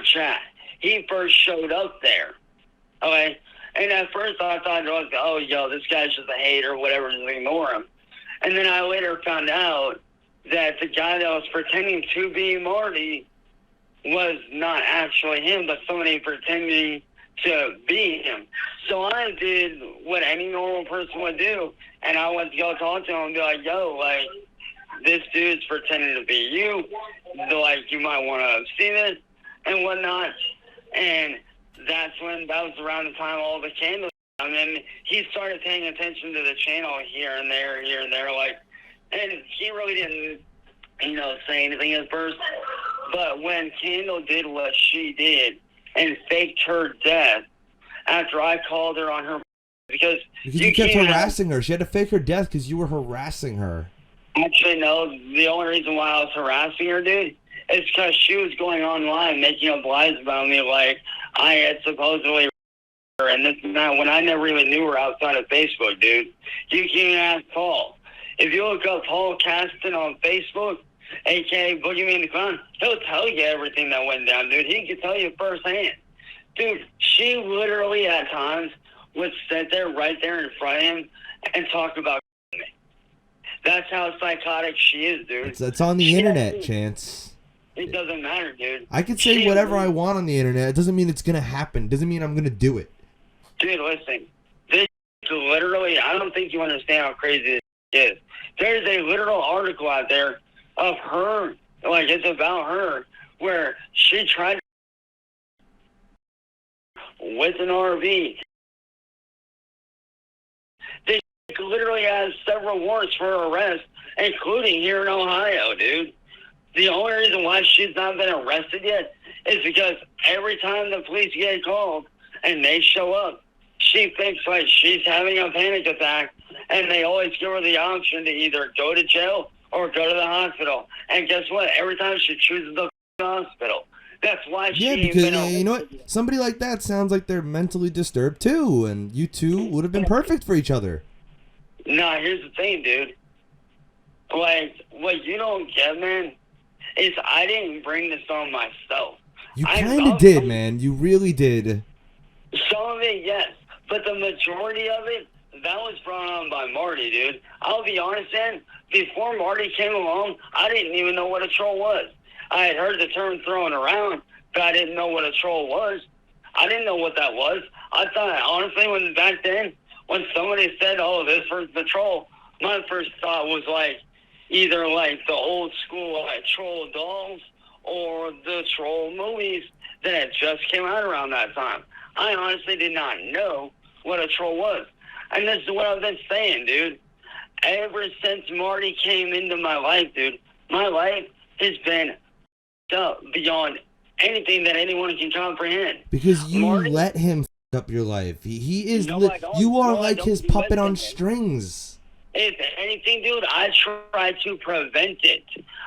chat. He first showed up there. Okay? And at first I thought, oh, yo, this guy's just a hater, whatever, just ignore him. And then I later found out that the guy that was pretending to be Marty was not actually him, but somebody pretending to be him. So I did what any normal person would do, and I went to go talk to him and be like, yo, like, this dude's pretending to be you. Like, you might want to see this and whatnot. And that was around the time all the candles. I mean, he started paying attention to the channel here and there, like, and he really didn't, say anything at first. But when Candle did what she did and faked her death after I called her on her, because you kept harassing her. She had to fake her death because you were harassing her. Actually, no. The only reason why I was harassing her, dude, is because she was going online making up lies about me, like I had supposedly her and this and that, when I never even knew her outside of Facebook, dude. You can even ask Paul. If you look up Paul Caston on Facebook, a.k.a. Boogeyman the Clown, he'll tell you everything that went down, dude. He can tell you firsthand. Dude, she literally at times would sit there right there in front of him and talk about me. That's how psychotic she is, dude. It's on the internet, Chance. It doesn't matter, dude. I can say whatever I want on the internet. It doesn't mean it's going to happen. It doesn't mean I'm going to do it. Dude, listen. This literally, I don't think you understand how crazy this is. There's a literal article out there of her, like it's about her, where she tried with an RV. This literally has several warrants for her arrest, including here in Ohio, dude. The only reason why she's not been arrested yet is because every time the police get called and they show up, she thinks like she's having a panic attack, and they always give her the option to either go to jail or go to the hospital. And guess what? Every time she chooses the hospital. That's why she ain't been arrested. You know what? Somebody like that sounds like they're mentally disturbed too, and you two would have been perfect for each other. Nah, here's the thing, dude. Like, what you don't get, man, is I didn't bring this on myself. You kind of did, man. You really did. Some of it, yes. But the majority of it, that was brought on by Marty, dude. I'll be honest, man. Before Marty came along, I didn't even know what a troll was. I had heard the term thrown around, but I didn't know what a troll was. I didn't know what that was. I thought, honestly, back then, when somebody said, oh, this was the troll, my first thought was like, either like the old school like troll dolls or the troll movies that had just came out around that time. I honestly did not know what a troll was. And this is what I've been saying, dude. Ever since Marty came into my life, dude, my life has been up beyond anything that anyone can comprehend. Because you let him up your life. He is. You are like his puppet on strings. If anything, dude, I try to prevent it.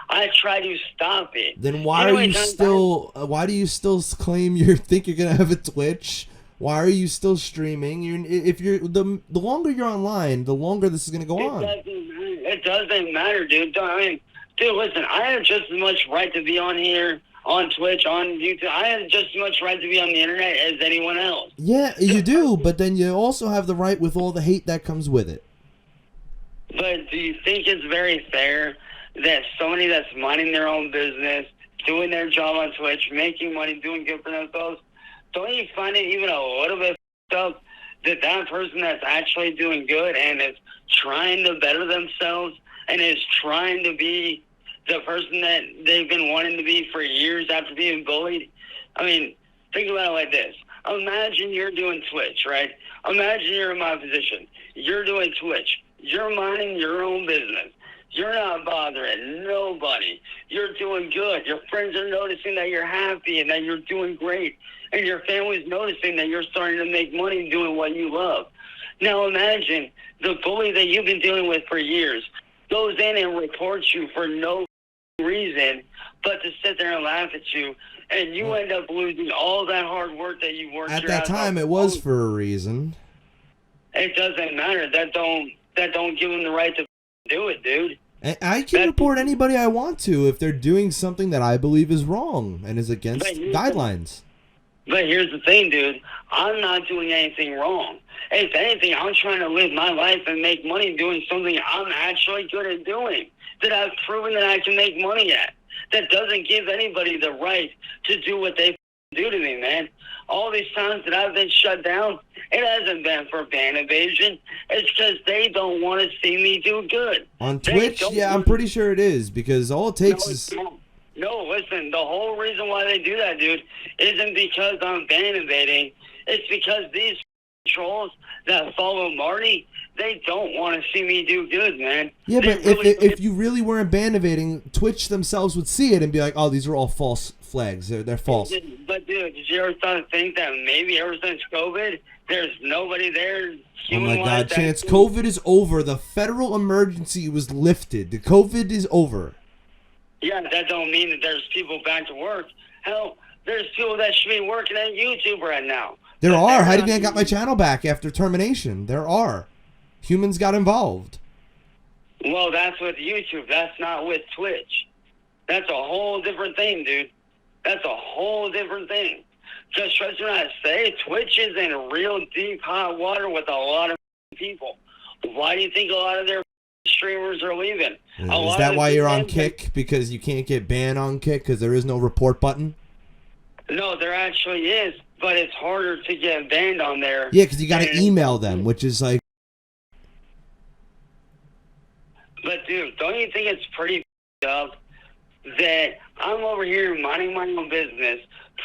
I try to stop it. Then why are you still? Why do you still claim you think you're gonna have a Twitch? Why are you still streaming? If you're the longer you're online, the longer this is gonna go on. It doesn't matter, dude. I mean, dude, listen. I have just as much right to be on here, on Twitch, on YouTube. I have just as much right to be on the internet as anyone else. Yeah, you do, but then you also have the right with all the hate that comes with it. But do you think it's very fair that somebody that's minding their own business, doing their job on Twitch, making money, doing good for themselves, don't you find it even a little bit up that that person that's actually doing good and is trying to better themselves and is trying to be the person that they've been wanting to be for years after being bullied? I mean, think about it like this. Imagine you're doing Twitch, right? Imagine you're in my position. You're doing Twitch. You're minding your own business. You're not bothering nobody. You're doing good. Your friends are noticing that you're happy and that you're doing great. And your family's noticing that you're starting to make money doing what you love. Now imagine the bully that you've been dealing with for years goes in and reports you for no reason but to sit there and laugh at you. And you end up losing all that hard work that you worked. At that time, it was for a reason. It doesn't matter. That don't give them the right to do it, dude. And I can report anybody I want to if they're doing something that I believe is wrong and is against guidelines. But here's the thing, dude. I'm not doing anything wrong. If anything, I'm trying to live my life and make money doing something I'm actually good at doing, that I've proven that I can make money at. That doesn't give anybody the right to do what they do to me, man. All these times that I've been shut down, it hasn't been for ban evasion. It's because they don't want to see me do good. On Twitch, yeah, I'm pretty sure it is, because all it takes is... No, listen, the whole reason why they do that, dude, isn't because I'm ban evading. It's because these trolls that follow Marty, they don't want to see me do good, man. Yeah, but if you really weren't ban evading, Twitch themselves would see it and be like, oh, these are all false flags. They're false. But, dude, did you ever think that maybe ever since COVID, there's nobody there? Oh, my God, Chance, COVID is over. The federal emergency was lifted. The COVID is over. Yeah, that don't mean that there's people back to work. Hell, there's people that should be working at YouTube right now. There are. How do you think I got my channel back after termination? There are. Humans got involved. Well, that's with YouTube. That's not with Twitch. That's a whole different thing, dude. That's a whole different thing. Just trust me when I say Twitch is in real deep hot water with a lot of people. Why do you think a lot of their streamers are leaving? Is that why you're on Kick? Because you can't get banned on Kick because there is no report button? No, there actually is, but it's harder to get banned on there. Yeah, because you got to email them, which is like... But, dude, don't you think it's pretty up that I'm over here minding my own business,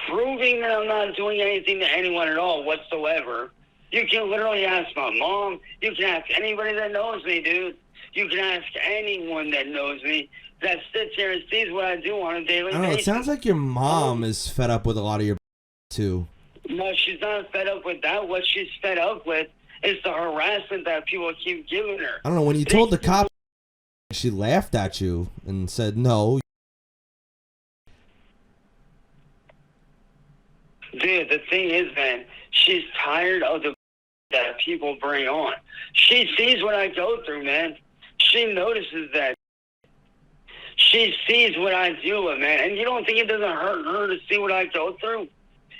proving that I'm not doing anything to anyone at all whatsoever? You can literally ask my mom. You can ask anybody that knows me, dude. You can ask anyone that knows me that sits here and sees what I do on a daily basis. I don't know, it sounds like your mom is fed up with a lot of your too. No, she's not fed up with that. What she's fed up with is the harassment that people keep giving her. I don't know, when you told the cop, she laughed at you and said no. Dude, the thing is, man, she's tired of the that people bring on. She sees what I go through, man. She notices that. She sees what I deal with, man. And you don't think it doesn't hurt her to see what I go through?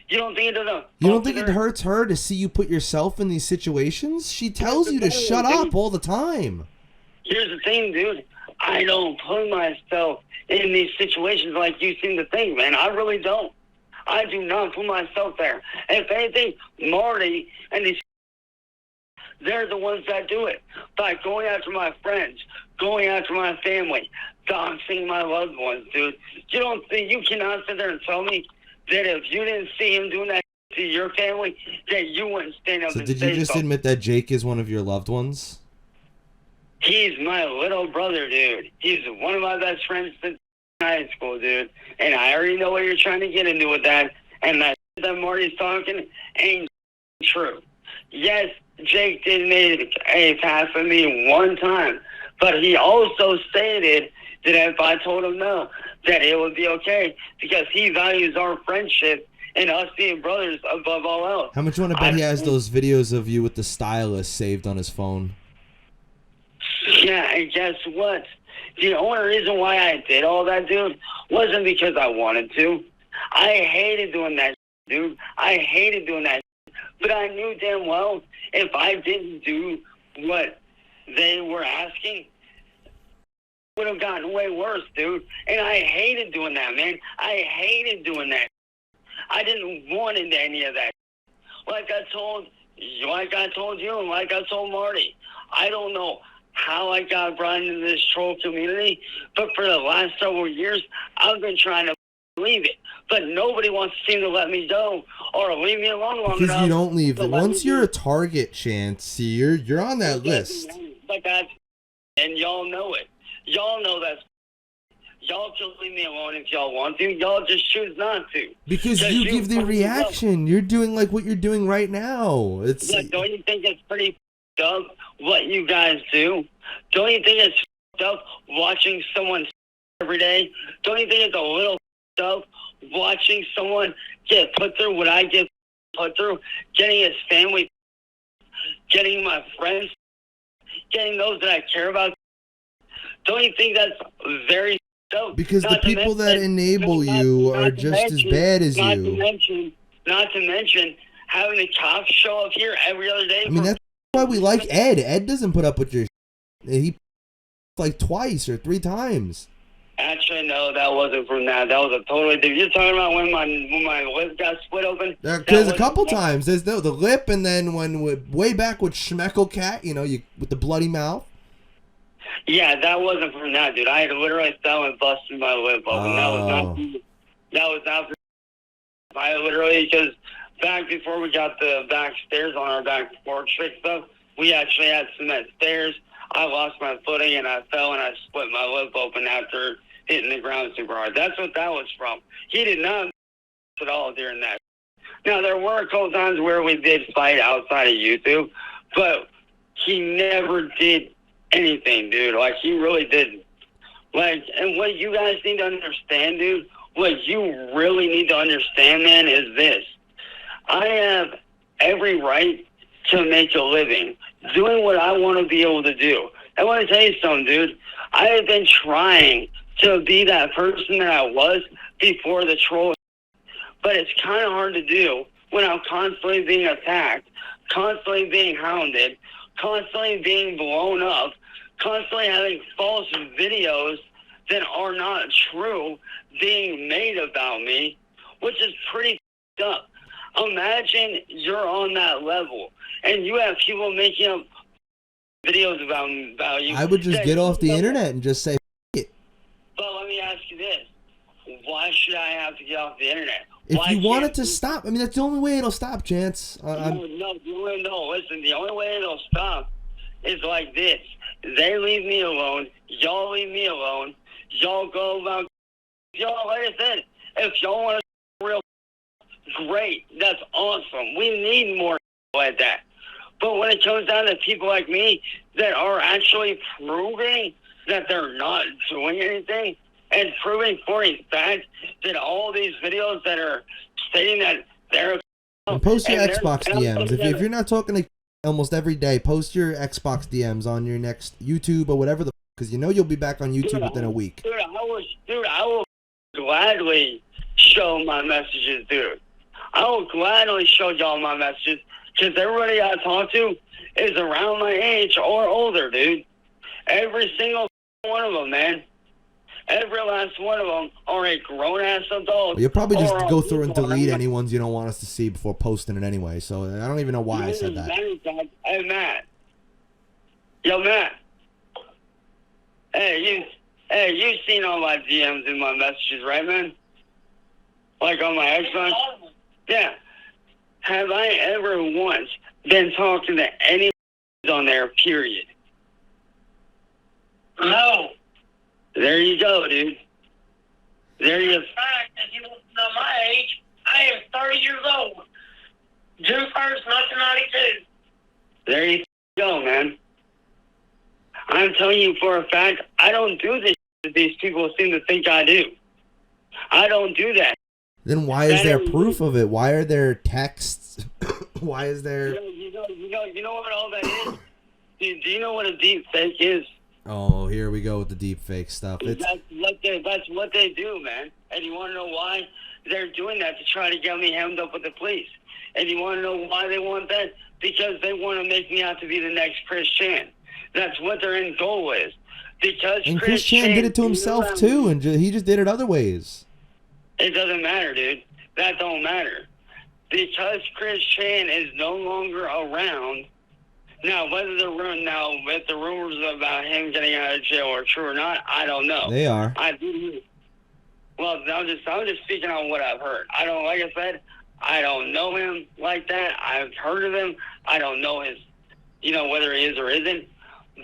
You don't think it doesn't? You don't think it hurts her to see you put yourself in these situations? She tells you to shut up all the time. Here's the thing, dude. I don't put myself in these situations like you seem to think, man. I really don't. I do not put myself there. If anything, Marty and these, they're the ones that do it. By going after my friends, going after my family, doxing my loved ones, dude. You don't think, you cannot sit there and tell me that if you didn't see him doing that to your family, that you wouldn't stand up and say so. So did you just admit that Jake is one of your loved ones? He's my little brother, dude. He's one of my best friends since high school, dude. And I already know what you're trying to get into with that. And that Marty's talking ain't true. Yes, Jake did make a pass at me one time, but he also stated that if I told him no, that it would be okay because he values our friendship and us being brothers above all else. How much you want to bet he has those videos of you with the stylus saved on his phone? Yeah, and guess what? The only reason why I did all that, dude, wasn't because I wanted to. I hated doing that, dude. I hated doing that. But I knew damn well if I didn't do what they were asking, it would have gotten way worse, dude. And I hated doing that, man. I hated doing that. I didn't want into any of that. Like I told you, and like I told Marty, I don't know how I got brought into this troll community, but for the last several years, I've been trying to leave it. But nobody wants to seem to let me go or leave me alone long enough. Because you don't leave it. Once you're a target, Chance, you're on that list. But that's, and y'all know it. Y'all know that. Y'all can leave me alone if y'all want to. Y'all just choose not to. Because you give the reaction. You're doing like what you're doing right now. It's. But don't you think it's pretty up what you guys do? Don't you think it's up watching someone every day? Don't you think it's a little up watching someone get put through what I get put through? Getting his family, getting my friends, getting those that I care about. Don't you think that's very dope? Because the people that enable you are just as bad as you. Not to mention having the cops show up here every other day. I mean, that's why we like Ed. Ed doesn't put up with your he like twice or 3 times. Actually, no, that wasn't from that. That was a totally different. You're talking about when my lip got split open? Because a couple times. There's the lip, and then way back with Schmeckle Cat, with the bloody mouth. Yeah, that wasn't from that, dude. I had literally fell and busted my lip open. Oh. That was not from I literally, because back before we got the back stairs on our back porch fixed up, we actually had cement stairs. I lost my footing, and I fell, and I split my lip open after hitting the ground super hard. That's what that was from. He did not at all during that. Now, there were a couple times where we did fight outside of YouTube, but he never did anything, dude. Like, he really didn't. Like, and what you guys need to understand, dude, what you really need to understand, man, is this. I have every right to make a living doing what I want to be able to do. I want to tell you something, dude. I have been trying to be that person that I was before the troll, but it's kind of hard to do when I'm constantly being attacked, constantly being hounded, constantly being blown up, constantly having false videos that are not true being made about me, which is pretty up. Imagine you're on that level and you have people making up videos about you. I would just get off the internet and just say it. But let me ask you this. Why should I have to get off the internet? If you want it to stop, I mean, that's the only way it'll stop, Chance. No, listen, the only way it'll stop is like this. They leave me alone. Y'all leave me alone. Y'all go about... Y'all, like I said, if y'all want to real great, that's awesome. We need more like that. But when it comes down to people like me that are actually proving that they're not doing anything and proving for a fact that all these videos that are stating that they're... And post your Xbox DMs. If you're not talking to almost every day, post your Xbox DMs on your next YouTube or whatever because you'll be back on YouTube within a week. I will gladly show my messages, dude. I will gladly show y'all my messages because everybody I talk to is around my age or older, dude. Every single one of them, man. Every last one of them are a grown-ass adult. You'll probably just go through and delete any ones you don't want us to see before posting it anyway, so I don't even know why I said that. Hey, Matt. Yo, Matt. Hey, you've seen all my DMs and my messages, right, man? Like on my Xbox? Yeah. Have I ever once been talking to anyone on there, period? No. There you go, dude. There you go. In fact, if you want to know my age, I am 30 years old. June 1st, 1992. There you go, man. I'm telling you for a fact, I don't do this that these people seem to think I do. I don't do that. Then why is there proof of it? Why are there texts? Why is there... You know what all that is? Do you know what a deep fake is? Oh, here we go with the deep fake stuff. That's what they do, man. And you want to know why? They're doing that to try to get me hemmed up with the police. And you want to know why they want that? Because they want to make me out to be the next Chris Chan. That's what their end goal is. Because and Chris Chan did it to himself too, and he just did it other ways. It doesn't matter, dude. That don't matter. Because Chris Chan is no longer around. Now, if the rumors about him getting out of jail are true or not, I don't know. They are. Well, I'm just speaking on what I've heard. Like I said, I don't know him like that. I've heard of him. I don't know his, whether he is or isn't.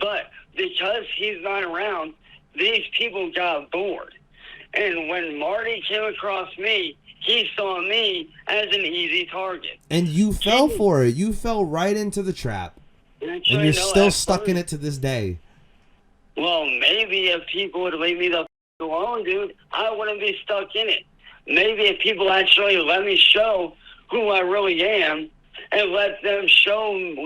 But because he's not around, these people got bored. And when Marty came across me, he saw me as an easy target. And you fell for it. You fell right into the trap. And you're still stuck in it to this day. Well, maybe if people would leave me the alone, dude, I wouldn't be stuck in it. Maybe if people actually let me show who I really am, and have them show them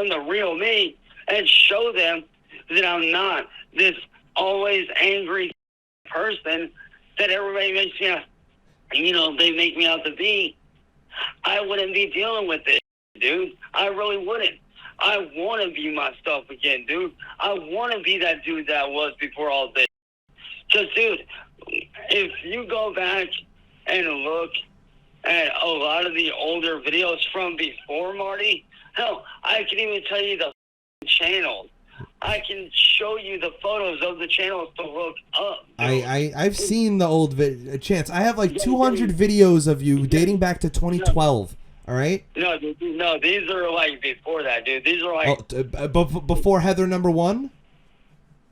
the real me, and show them that I'm not this always angry person that everybody makes me out, they make me out to be, I wouldn't be dealing with it, dude. I really wouldn't. I want to be myself again, dude. I want to be that dude that I was before all this. Because, dude, if you go back and look at a lot of the older videos from before Marty, hell, I can even tell you the channels. I can show you the photos of the channels to look up. I've seen the old Chance. I have like 200 videos of you dating back to 2012. All right? No, these are like before that, dude. These are like... before Heather #1?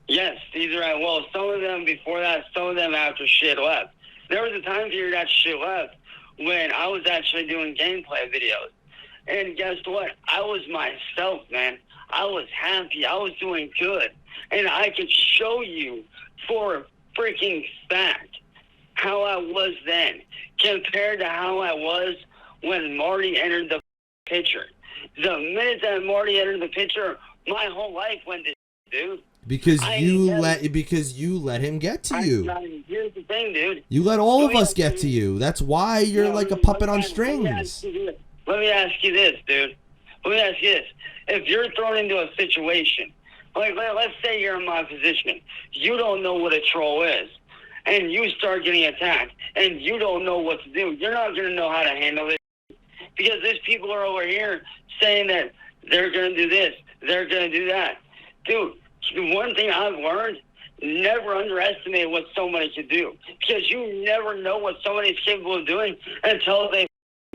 Yes, these are... Well, some of them before that, some of them after shit left. There was a time period that shit left when I was actually doing gameplay videos. And guess what? I was myself, man. I was happy. I was doing good. And I could show you for a freaking fact how I was then compared to how I was when Marty entered the picture. The minute that Marty entered the picture, my whole life went to dude. Because you let him get to you. Here's the thing, dude. You let all of us get to you. That's why you're like a puppet on strings. Let me ask you this, dude. Let me ask you this. If you're thrown into a situation, like let's say you're in my position, you don't know what a troll is, and you start getting attacked, and you don't know what to do, you're not going to know how to handle it. Because these people are over here saying that they're going to do this, they're going to do that. Dude, one thing I've learned, never underestimate what somebody can do. Because you never know what somebody's capable of doing until they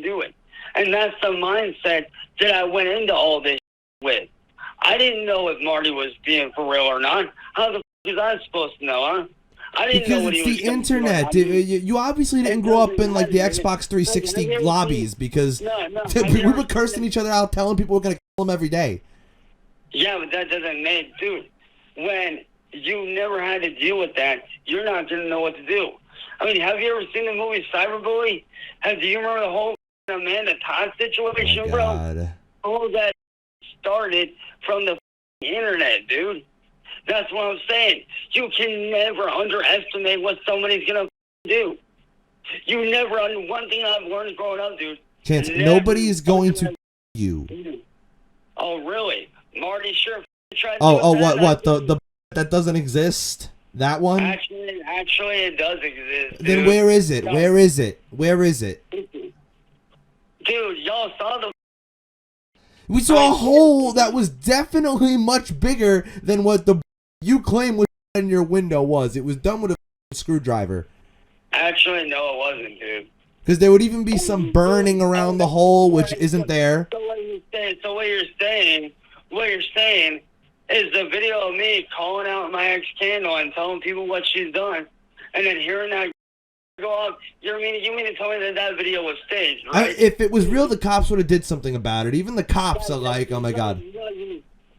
do it. And that's the mindset that I went into all this with. I didn't know if Marty was being for real or not. How the was I supposed to know, huh? I didn't know what he was because it's the internet. You obviously didn't grow up in like the Xbox 360 lobbies because we were cursing each other out, telling people we're going to kill them every day. Yeah, but that doesn't make... Dude, when you never had to deal with that, you're not going to know what to do. I mean, have you ever seen the movie Cyberbully? Do you remember the whole Amanda Todd situation, bro? All that started from the internet, dude. That's what I'm saying. You can never underestimate what somebody's going to do. You never... One thing I've learned growing up, dude... Chance, nobody's going to you. Oh, really? Marty sure tried to... What? The that doesn't exist? That one? Actually, it does exist, dude. Then where is it? Where is it? Where is it? Dude, y'all saw the... We saw a hole that was definitely much bigger than what the you claim was in your window was. It was done with a screwdriver. Actually, no, it wasn't, dude. Because there would even be some burning around the hole, which isn't there. So what you're saying is the video of me calling out my ex-candle and telling people what she's done, and then hearing that go up. You mean to tell me that video was staged, right? If it was real, the cops would have did something about it. Even the cops are like, oh my God.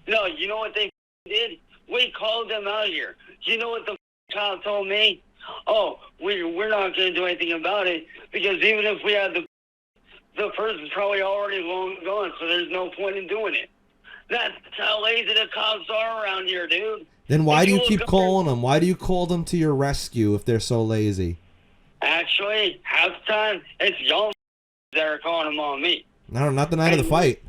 No, you know what they did? We called them out here. You know what the cop told me? Oh, we're not going to do anything about it because even if we had the person's probably already long gone, so there's no point in doing it. That's how lazy the cops are around here, dude. Then why do you keep calling them? Why do you call them to your rescue if they're so lazy? Actually, half the time, it's y'all that are calling them on me. No, not the night of the fight.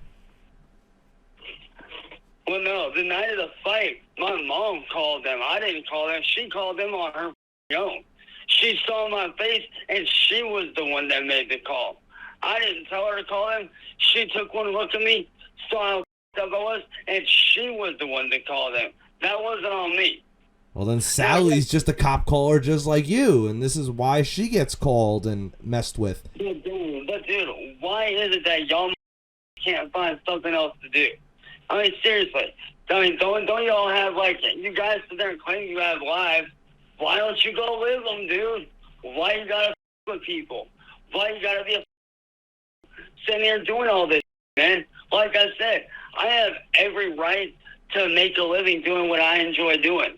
Well, no, the night of the fight, my mom called them. I didn't call them. She called them on her own. She saw my face, and she was the one that made the call. I didn't tell her to call them. She took one look at me, saw how up I was, and she was the one that called them. That wasn't on me. Well, then Sally's just a cop caller just like you, and this is why she gets called and messed with. But dude, why is it that y'all can't find something else to do? I mean, seriously. I mean, don't y'all have, like, you guys sit there and claim you have lives. Why don't you go live them, dude? Why you gotta with people? Why you gotta be sitting here doing all this, man? Like I said, I have every right to make a living doing what I enjoy doing.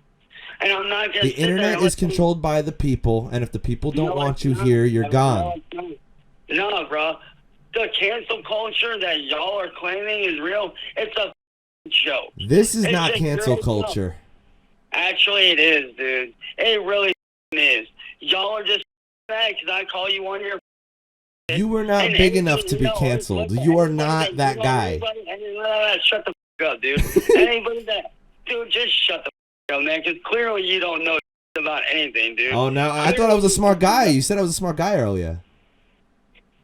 And I'm not just... The internet is controlled by the people, and if the people don't want you here, you're gone. No, bro. The cancel culture that y'all are claiming is real, it's a show. This is not cancel culture. Actually, it is, dude. It really is. Y'all are just mad because I call you on your... You were not big enough to be canceled. You are not that guy. Shut the up, dude. Anybody that... Dude, just shut the up, man, because clearly you don't know about anything, dude. Oh, no. I thought I was a smart guy. You said I was a smart guy earlier.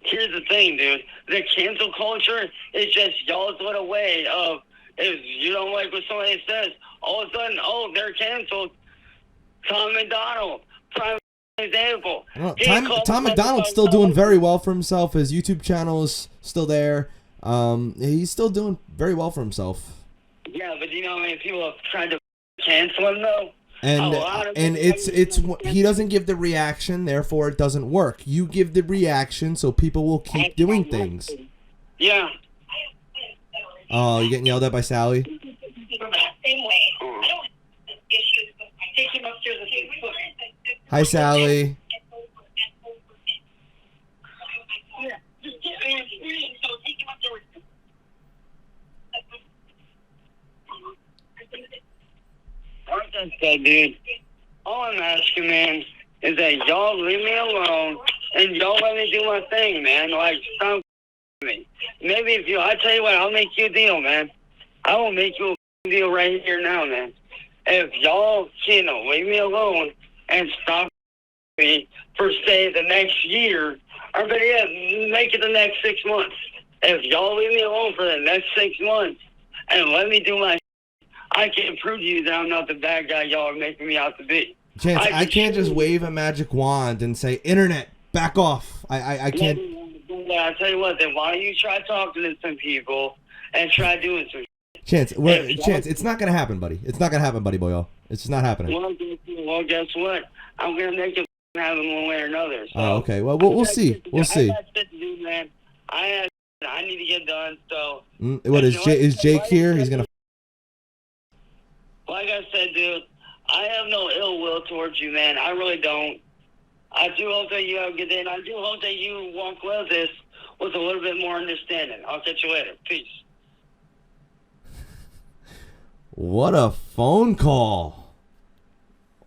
Here's the thing, dude. The cancel culture is just y'all's little way of, if you don't like what somebody says, all of a sudden, oh, they're canceled. Tom McDonald, prime example. Well, Tom McDonald's still doing very well for himself. His YouTube channel is still there. He's still doing very well for himself. Yeah, but you know how many people have tried to cancel him, though? And it's he doesn't give the reaction, therefore it doesn't work. You give the reaction so people will keep doing things. Yeah. Oh, you getting yelled at by Sally? Hi, Sally. Like I said, dude, all I'm asking, man, is that y'all leave me alone and y'all let me do my thing, man. Like, stop me. Maybe if you, I tell you what, I'll make you a deal, man. I will make you a deal right here now, man. If y'all, leave me alone and stop me for, say, the next year, or better yet, make it the next 6 months. If y'all leave me alone for the next 6 months and let me do my I can prove to you that I'm not the bad guy y'all are making me out to be. Chance, I can't just wave a magic wand and say, internet, back off. I can't. I'll tell you what, then why don't you try talking to some people and try doing some Chance, Chance, it's not going to happen, buddy. It's not going to happen, buddy boyo. It's just not happening. Well, guess what? I'm going to make it happen one way or another. So. Oh, okay. Well, we'll see. We'll see. I got shit to do, man. I need to get done, so... What, is Jake here? He's going to... Like I said, dude, I have no ill will towards you, man. I really don't. I do hope that you have a good day, and I do hope that you walk with this with a little bit more understanding. I'll catch you later. Peace. What a phone call.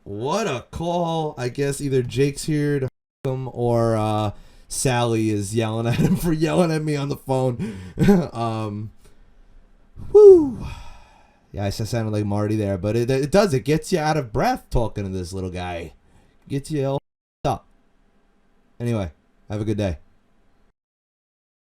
What a call. I guess either Jake's here to f*** him or Sally is yelling at him for yelling at me on the phone. Whew. Yeah, I sounded like Marty there, but it does. It gets you out of breath talking to this little guy. Gets you all up. Anyway, have a good day.